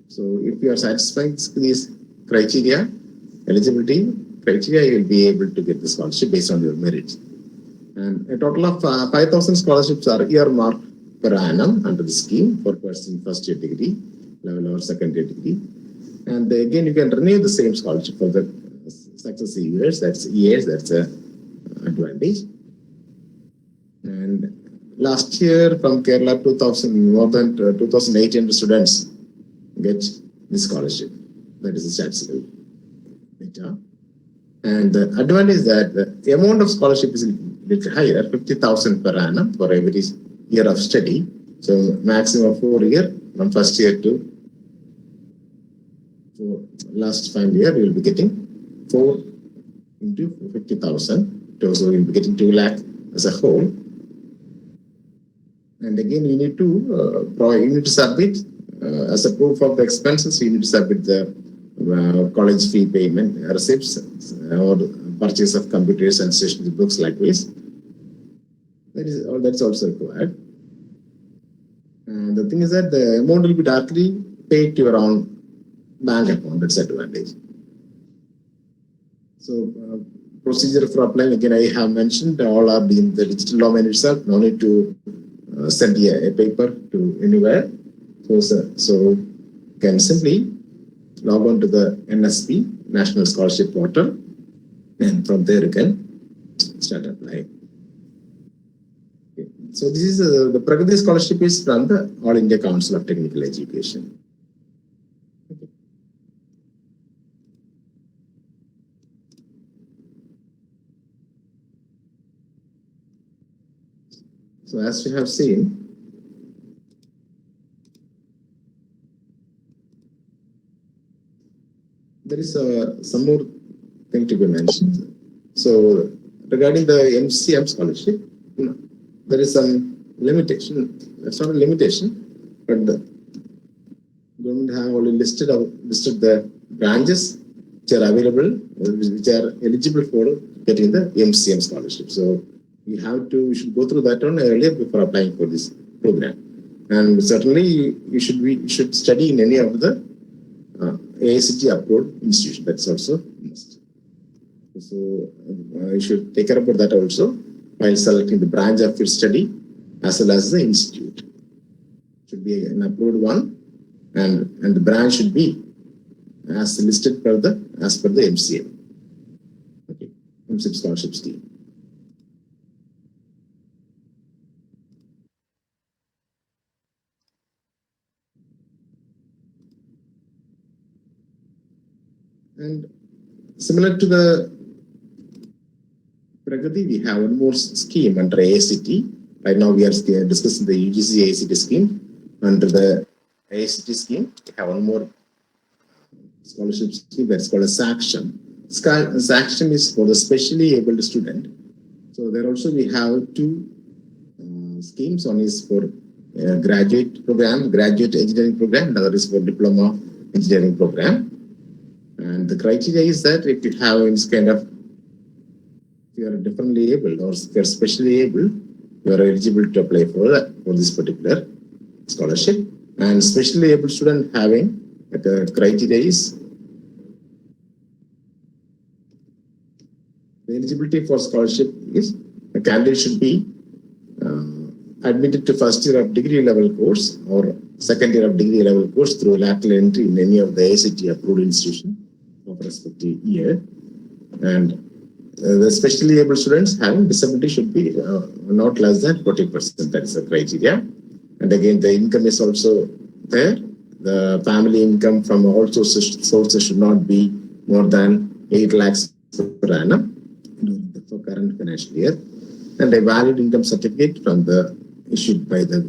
So if you are satisfied with these criteria, eligibility criteria, you will be able to get the scholarship based on your merit. And a total of 5,000 scholarships are earmarked per annum under the scheme for pursuing first year degree level or second year degree. And again, you can renew the same scholarship for the successive years. That's years. That's a advantage. And last year from Kerala, more than 2,800 students get the scholarship. That is the statistical data. And the advantage is that the amount of scholarship is a little higher, 50,000 per annum for every year of study. So maximum of 4 years from first year to last final year, we will be getting 4 into 50,000. So we will be getting 2 lakh as a whole. And again, you need to submit as a proof of the expenses. You need to submit the college fee payment receipts or purchase of computers and stationery books likewise. That's also required. And the thing is that the amount will be directly paid to your own bank account. That's advantage. So procedure for applying, again, I have mentioned all are in the digital domain itself. No need to send a paper to anywhere. So you can simply log on to the NSP, National Scholarship Portal, and from there you can start applying. Okay. So this is the Pragati Scholarship is from the All India Council of Technical Education. Okay. So as you have seen, there is some more thing to be mentioned. So regarding the MCM scholarship, there is some limitation. That's not a limitation, but the government have already listed the branches which are available, which are eligible for getting the MCM scholarship. So we should go through that one earlier before applying for this program. And certainly you should study in any of the ACT approved institution. That's also must. So you should take care about that also while selecting the branch of your study as well as the institute. Should be an approved one, and the branch should be as listed as per the MCM. Okay, MCM scholarship scheme. And similar to the Pragati, we have one more scheme under ACT. Right now we are discussing the UGC ACT scheme. Under the ACT scheme, we have one more scholarship scheme that's called a SACTION. SACTION is for the specially able student. So there also we have 2 schemes. One is for graduate program, graduate engineering program, and other is for diploma engineering program. And the criteria is that if you have this kind of, if you are differently able or if you are specially able, you are eligible to apply for this particular scholarship. And specially able student having the criteria is the eligibility for scholarship is a candidate should be admitted to first year of degree level course or second year of degree level course through lateral entry in any of the ACT approved institution of respective year. And the specially able students having disability should be not less than 40%. That is the criteria. And again, the income is also there. The family income from all sources should not be more than 8 lakhs per annum during the current financial year. And a valid income certificate from the issued by the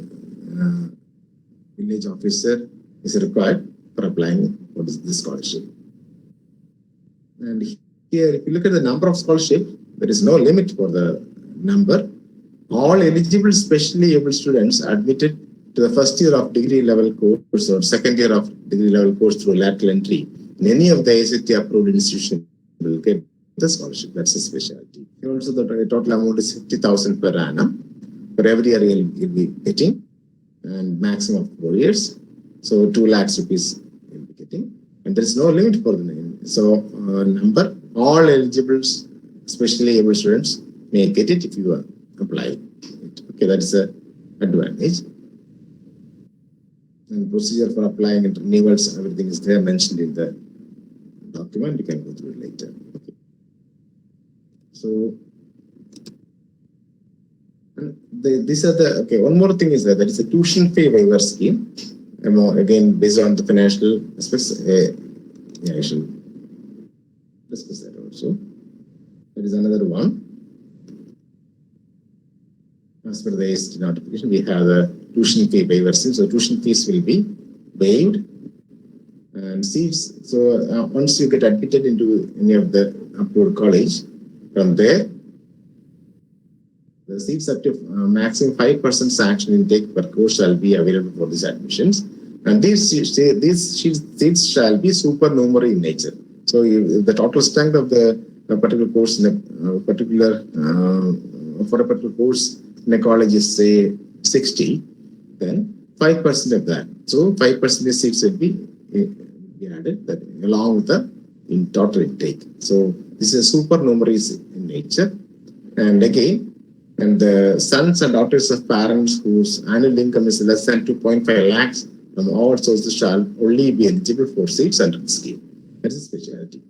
village officer is required for applying for this scholarship. And here, if you look at the number of scholarships, there is no limit for the number. All eligible specially able students admitted to the first year of degree level course or second year of degree level course through lateral entry in any of the ACT approved institution will get the scholarship. That's a specialty. Also, the total amount is 50,000 per annum. For every year, you'll be getting, and maximum of 4 years. So 2 lakhs rupees you'll be getting, and there is no limit for the name. So number, all eligible, especially able students may get it if you apply it. Okay, that is a advantage. And procedure for applying and renewals, everything is there mentioned in the document. You can go through it later. Okay. So these are the, okay, one more thing is that there is a tuition fee waiver scheme. Again, based on the financial aspects, I should discuss that also. There is another one. As per the AST notification, we have the tuition fee waiver scheme. So tuition fees will be waived and seats. So once you get admitted into any of the approved college, from there, the seats up to maximum 5% sanction intake per course shall be available for these admissions. And these seats shall be supernumerary in nature. So if the total strength of the particular course in a particular for a particular course in a college is say 60, then 5% of that. So 5% of seats will be added that along with the in total intake. So this is supernumerary in nature. And again, and the sons and daughters of parents whose annual income is less than 2.5 lakhs from all sources shall only be eligible for seats under the scheme. That is a specialty.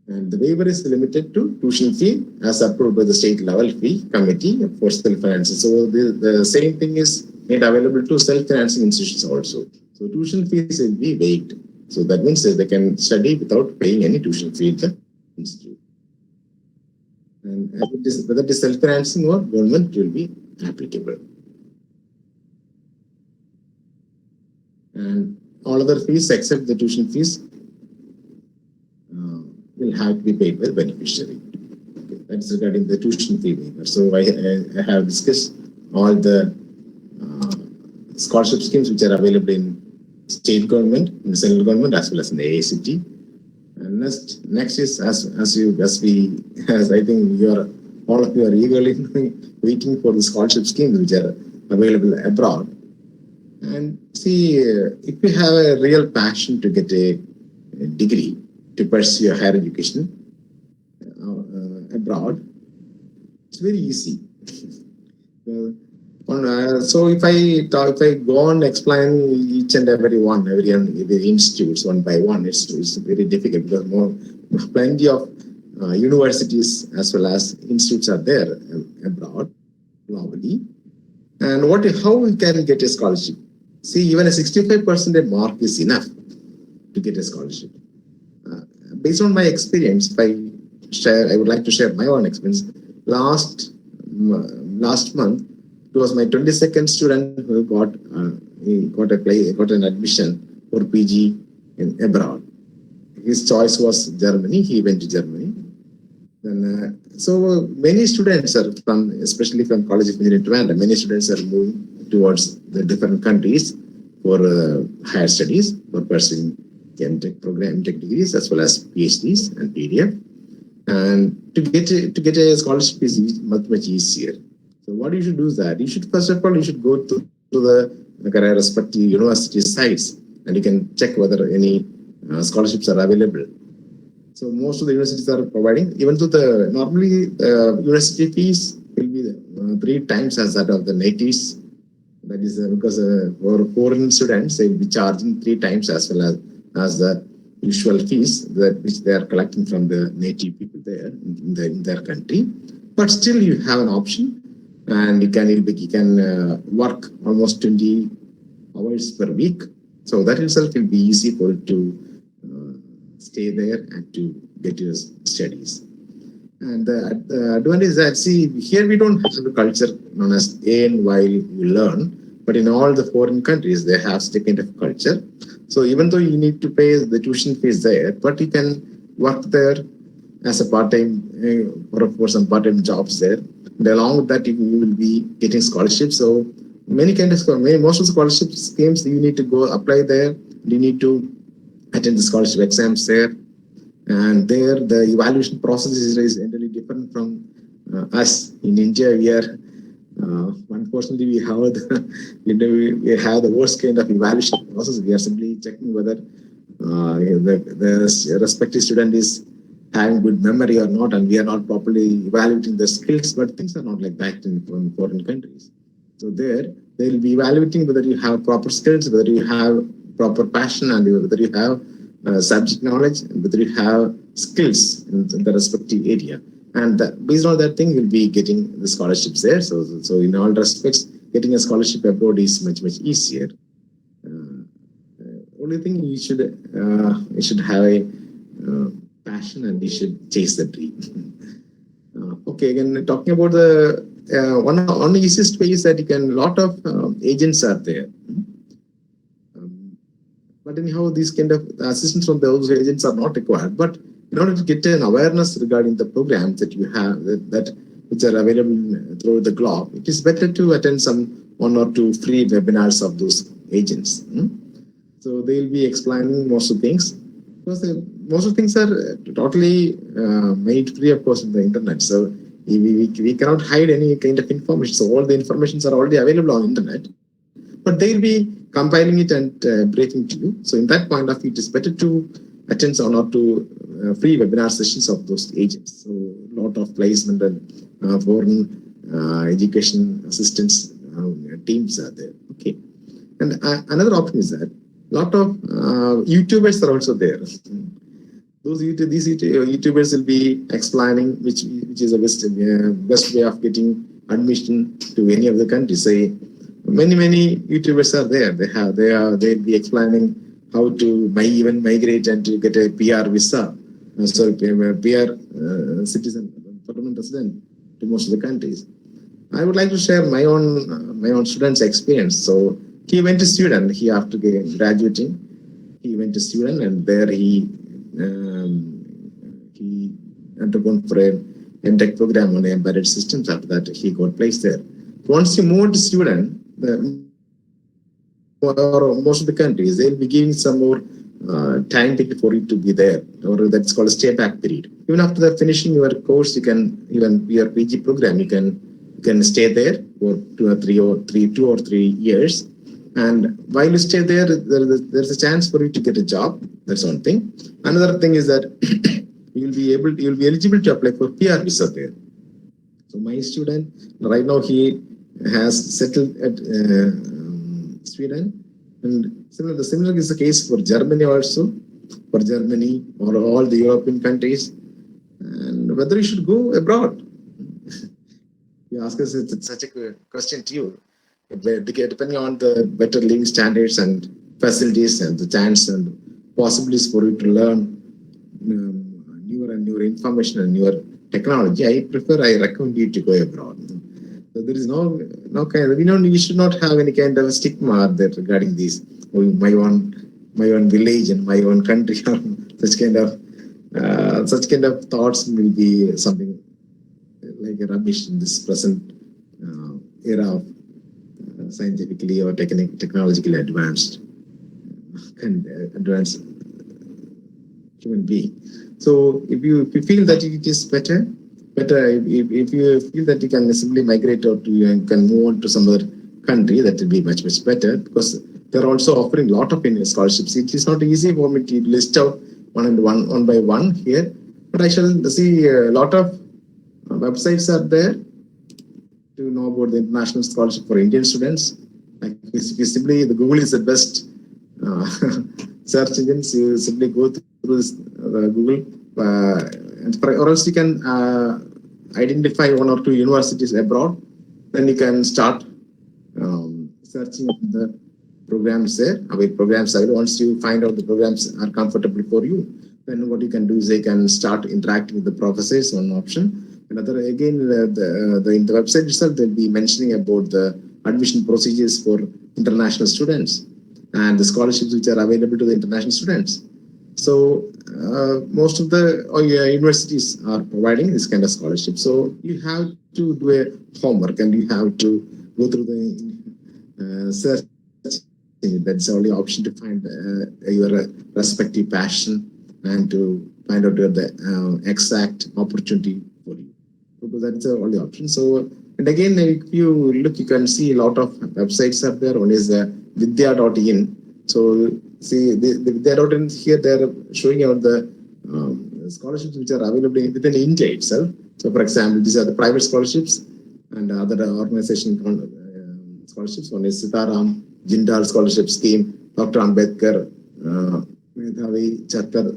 And the waiver is limited to tuition fee as approved by the state level fee committee for self-financing. So the same thing is made available to self-financing institutions also. So tuition fees will be waived. So that means that they can study without paying any tuition fee in the institute. And whether it is self-financing or government will be applicable. And all other fees except the tuition fees will have to be paid by the beneficiary. Okay, that's regarding the tuition fee waiver. So I have discussed all the scholarship schemes which are available in state government, in the central government, as well as in the ACT. And next is as I think all of you are eagerly waiting for the scholarship schemes which are available abroad. And see, if you have a real passion to get a degree to pursue your higher education abroad, it's very easy. So if I go and explain each and every institutes one by one, it's very difficult because plenty of universities as well as institutes are there abroad globally. And how we can get a scholarship? See, even a 65% mark is enough to get a scholarship. Based on my experience, I would like to share my own experience. Last month, it was my 22nd student who got an admission for PG abroad. His choice was Germany. He went to Germany. And, so many students are especially from College of Engineering Trivandrum, many students are moving towards the different countries for higher studies, for pursuing MTech program, MTech degrees, as well as PhDs and PDF. And to get a scholarship is much easier. So what you should do is that you should first of all go to the respective university sites, and you can check whether any scholarships are available. So most of the universities are providing, even though normally the university fees will be 3 times as that of the natives. That is because for foreign students they will be charging 3 times as well as the usual fees that which they are collecting from the native people there in their country. But still, you have an option, and you can work almost 20 hours per week. So that itself will be easy for you to stay there and to get your studies. And the advantage is that, see, here we don't have a culture known as earn while you learn, but in all the foreign countries, they have such a kind of culture. So even though you need to pay the tuition fees there, but you can work there as a part-time, for some part-time jobs there. And along with that, you will be getting scholarships. So most of the scholarship schemes, you need to go apply there. You need to attend the scholarship exams there. And there, the evaluation process is entirely different from us in India. We are, unfortunately, we have the worst kind of evaluation process. We are simply checking whether the respective student is having good memory or not, and we are not properly evaluating their skills. But things are not like that in foreign countries. So there, they will be evaluating whether you have proper skills, whether you have proper passion, and whether you have subject knowledge, and whether you have skills in the respective area. And based on that thing, you'll be getting the scholarships there. So in all respects, getting a scholarship abroad is much easier. Only thing you should have a passion, and you should chase the dream. Okay, again, talking about the one of the easiest ways that you can, lot of agents are there. But anyhow, these kind of assistance from those agents are not required. But in order to get an awareness regarding the programs that you have that which are available through the globe, it is better to attend some 1 or 2 free webinars of those agents. So they will be explaining most of the things, because most of the things are totally made free, of course, on the internet. So we cannot hide any kind of information. So all the informations are already available on internet, but they will be compiling it and briefing to you. So in that point of view, it is better to attend 1 or 2 free webinar sessions of those agents. So a lot of placement and foreign education assistance teams are there. Okay. And another option is that a lot of YouTubers are also there. These YouTubers will be explaining which is the best way of getting admission to any of the countries. Say, many YouTubers are there. They'll be explaining how to even migrate and to get a PR visa, PR citizen, permanent resident to most of the countries. I would like to share my own student's experience. So he went to Sweden. After graduating, he went to Sweden, and there he undergone for a MTech program on embedded systems. After that, he got placed there. Once you move to Sweden, or most of the countries, they'll be giving some more time for you to be there, or that's called a stay back period. Even after finishing your course, you can, even your PG program, you can stay there for 2 or 3 years. And while you stay there, there's a chance for you to get a job. That's one thing. Another thing is that you'll be eligible to apply for PR visa there. So my student right now, he has settled at Sweden, and similar is the case for Germany also, for Germany or all the European countries. And whether you should go abroad, you ask us, it's such a question to you. Depending on the better living standards and facilities and the chance and possibilities for you to learn newer and newer information and newer technology, I recommend you to go abroad. So there is no kind of, you should not have any kind of stigma there regarding this. My own village and my own country, such kind of thoughts will be something like a rubbish in this present era of scientifically or technologically advanced human being. So if you feel that it is better, if you feel that you can simply migrate or you can move on to some other country, that will be much better, because they're also offering a lot of scholarships. It is not easy for me to list out one by one here, but I shall see a lot of websites are there to know about the international scholarship for Indian students. Like simply, the Google is the best search engine. So you simply go through through this Google, or else you can identify one or two universities abroad. Then you can start searching the programs there. Programs are, once you find out the programs are comfortable for you, then what you can do is they can start interacting with the professors, one option. Another, again, in the website itself, they'll be mentioning about the admission procedures for international students and the scholarships which are available to the international students. So most of the universities are providing this kind of scholarship. So you have to do a homework and you have to go through the search. That's the only option to find your respective passion and to find out the exact opportunity for you. Because that's the only option. So, and again, if you look, you can see a lot of websites up there. One is vidya.in. So, see, the Vidya.in here, they're showing out the scholarships which are available within India itself. So, for example, these are the private scholarships and other organization scholarships. One is Sitaram Jindal Scholarship Scheme, Dr. Ambedkar, Hon.Vice, Chancellor,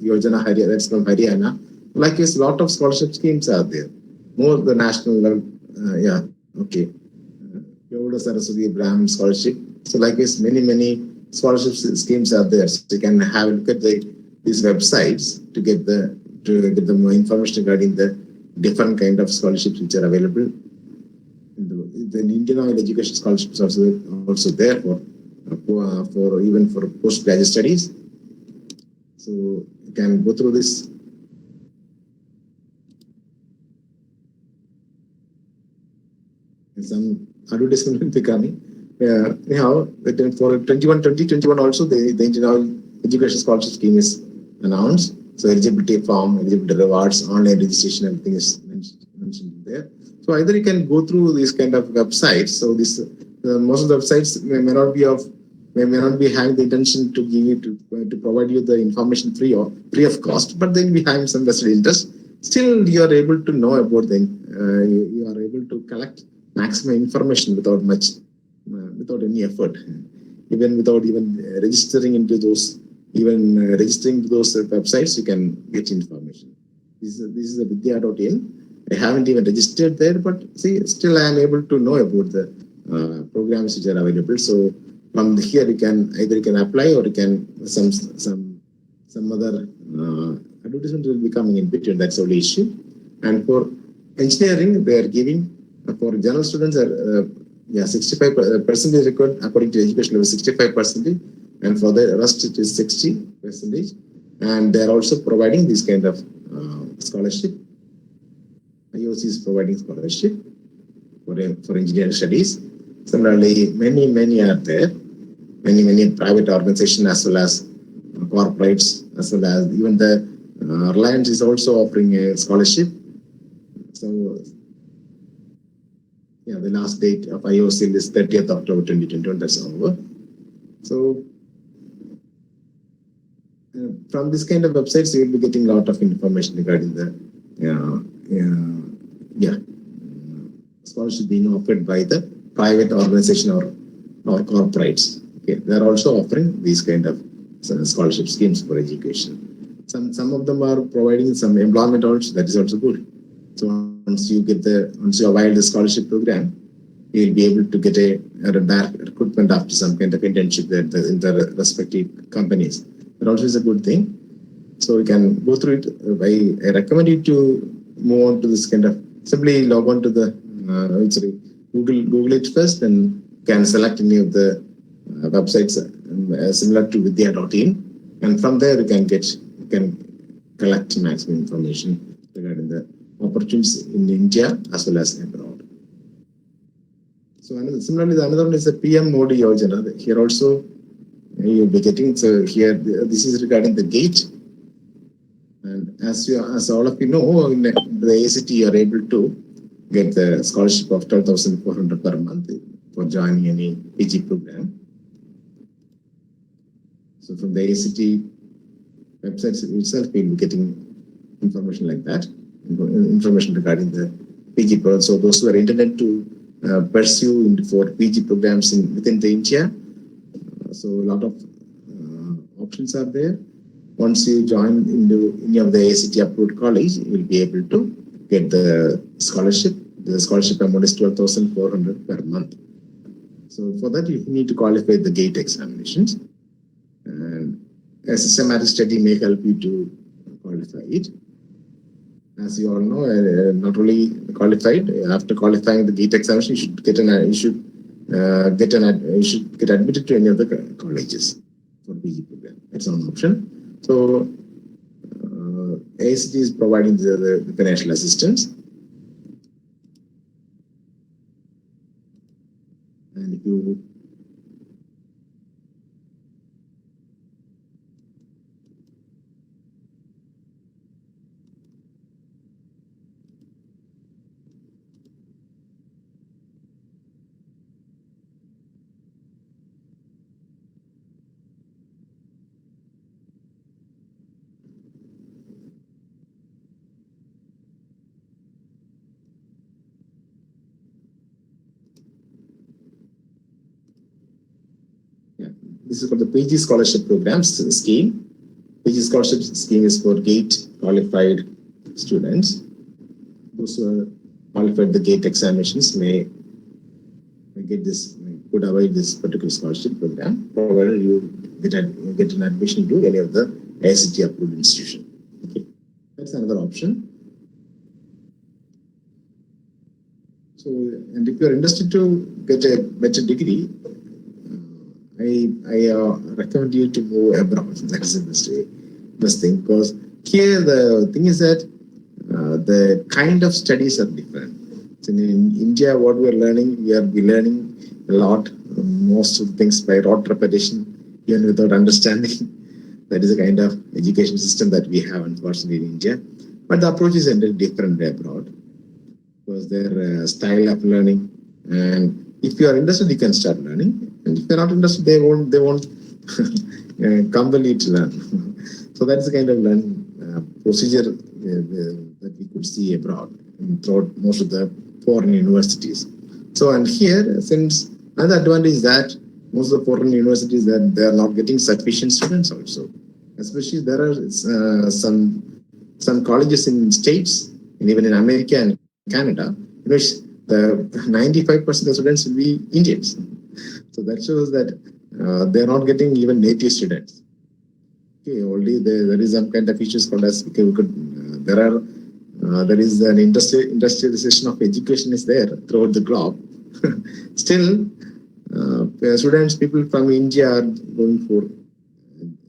Yojana Haryana, that's from Haryana. Like a lot of scholarship schemes are there. More the national level, Yoda Saraswati Brahmin Scholarship. So like this, many scholarship schemes are there. So you can have a look at these websites to get the more information regarding the different kind of scholarships which are available. The Indian Oil Education Scholarships also there for even for postgraduate studies. So you can go through this. Some advertisement will be coming. Anyhow, for 2021 also, the Indian Oil Education Scholarship Scheme is announced. So eligibility form, eligibility rewards, online registration, everything is mentioned there. So either you can go through these kind of websites. So this most of the websites may not be having the intention to give you to provide you the information free of cost, but they will be having some vested interest. Still, you are able to know about them. You are able to collect maximum information without any effort, even without registering into those websites. You can get information. This is a vidya.in. I haven't even registered there, but see, still I am able to know about the programs which are available. So from here you can either apply or you can some other advertisement will be coming in between. That's the only issue. And for engineering, they are giving for general students 65% is required according to education level, 65%, and for the rest it is 60%. And they are also providing this kind of scholarship. IOC is providing scholarship for engineering studies. Similarly, many are there. Many private organizations as well as corporates, as well as even the Reliance is also offering a scholarship. So, the last date of IOC is 30th October 2021. That's over. So, from this kind of websites, you will be getting a lot of information regarding the scholarship being offered by the private organization or corporates. Okay, they are also offering these kind of scholarship schemes for education. Some of them are providing some employment also. That is also good. So once you avail the scholarship program, you will be able to get a direct recruitment after some kind of internship in the respective companies. That also is a good thing. So you can go through it. I recommend you to move on to this kind of, simply log on to the Google it first, and can select any of the websites similar to vidya.in, and from there you can collect maximum information regarding the opportunities in India as well as abroad. So similarly, the another one is the PM Modi Yojana. Here also you'll be getting. So here this is regarding the GATE. And as all of you know, in the ACT you are able to get the scholarship of 12,400 per month for joining any PG program. So from the ACT website itself, we'll be getting information like that, information regarding the PG program. So those who are intended to pursue for PG programs within the India, so a lot of options are there. once you join into any of the ACT approved college, you will be able to get the scholarship. The scholarship amount is 12,400 per month. So for that, you need to qualify the GATE examinations. And a systematic study may help you to qualify it. As you all know, not only qualified, after qualifying the GATE examination, you should get admitted to any of the colleges for PG program. It's an option. So ACT is providing the financial assistance. And if you this is for the PG scholarship programs scheme. PG scholarship scheme is for GATE qualified students. Those who are qualified the GATE examinations may get this, could avoid this particular scholarship program, provided you get an admission to any of the ACT approved institution. Okay, that's another option. So, and if you are interested to get a better degree, I recommend you to move abroad. That is the best thing, because here the thing is that the kind of studies are different. So in India, what we are learning, we are learning a lot, most of the things by rote repetition, even without understanding. That is the kind of education system that we have, unfortunately, in India. But the approach is entirely different abroad, because their style of learning, and if you are interested, you can start learning. And if you're not interested, they won't compel you to learn. So that's the kind of learning procedure that we could see abroad throughout most of the foreign universities. So, and here, since another advantage is that most of the foreign universities, that they are not getting sufficient students also. Especially there are some colleges in states, and even in America and Canada, in which the 95% of the students will be Indians. So that shows that they're not getting even native students. Okay, only there is some kind of issues called as there is an industrialization of education is there throughout the globe. Still, students, people from India are going for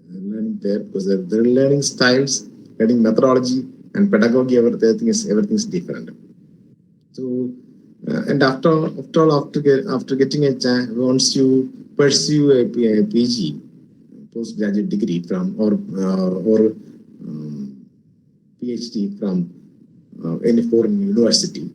learning there because their learning styles, learning methodology, and pedagogy, everything is different. So. And after getting a chance, once you pursue a PG, postgraduate degree from or PhD from any foreign university,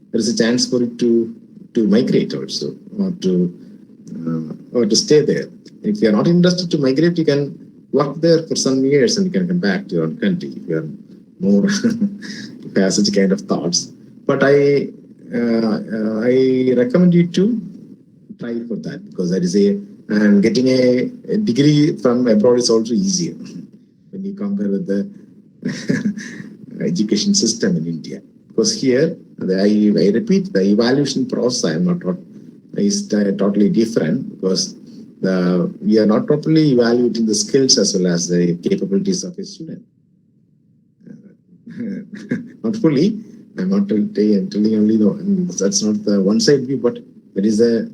there is a chance for it to migrate also, or to stay there. If you are not interested to migrate, you can work there for some years and you can come back to your own country if you are more if you have such kind of thoughts. But I recommend you to try for that, because that is and getting a degree from abroad is also easier when you compare with the education system in India. Because here, I repeat, the evaluation process is totally different, because we are not properly evaluating the skills as well as the capabilities of a student. Not fully. I'm not telling only that's not the one-side view, but that is the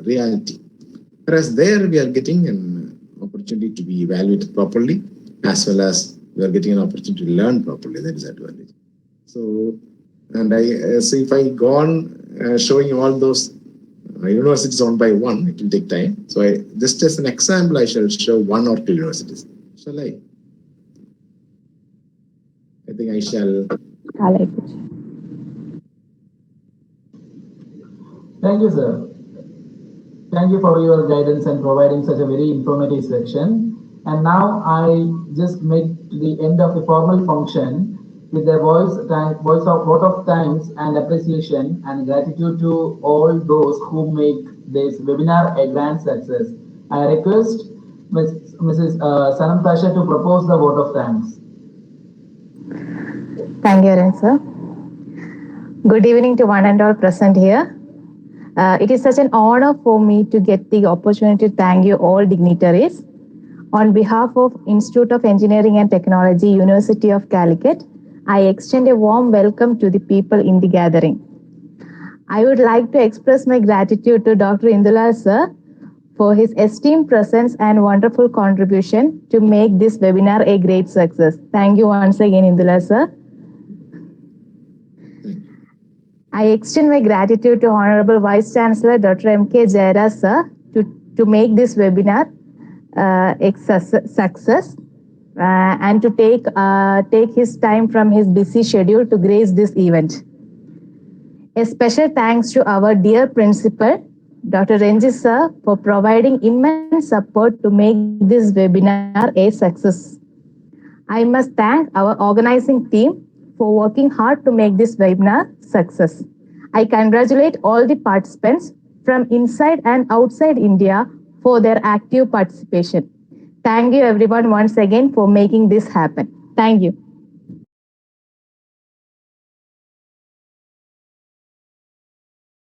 reality. Whereas there we are getting an opportunity to be evaluated properly, as well as we are getting an opportunity to learn properly. That is the advantage. So, and so if I go on showing all those universities one by one, it will take time. So just as an example, I shall show one or two universities. Shall I? I think I shall. Thank you, sir. Thank you for your guidance and providing such a very informative section. And now I just make the end of the formal function with a vote of thanks and appreciation and gratitude to all those who make this webinar a grand success. I request Ms. Mrs. Sanam Tasha to propose the vote of thanks. Thank you, Ren, sir. Good evening to one and all present here. It is such an honor for me to get the opportunity to thank you all dignitaries. On behalf of Institute of Engineering and Technology, University of Calicut, I extend a warm welcome to the people in the gathering. I would like to express my gratitude to Dr. Indulal sir for his esteemed presence and wonderful contribution to make this webinar a great success. Thank you once again, Indulal sir. I extend my gratitude to Honorable Vice Chancellor Dr. M.K. JAYARAJ sir to make this webinar a success and to take his time from his busy schedule to grace this event. A special thanks to our dear principal, Dr. Renji sir, for providing immense support to make this webinar a success. I must thank our organizing team for working hard to make this webinar success. I congratulate all the participants from inside and outside India for their active participation. Thank you everyone once again for making this happen. Thank you.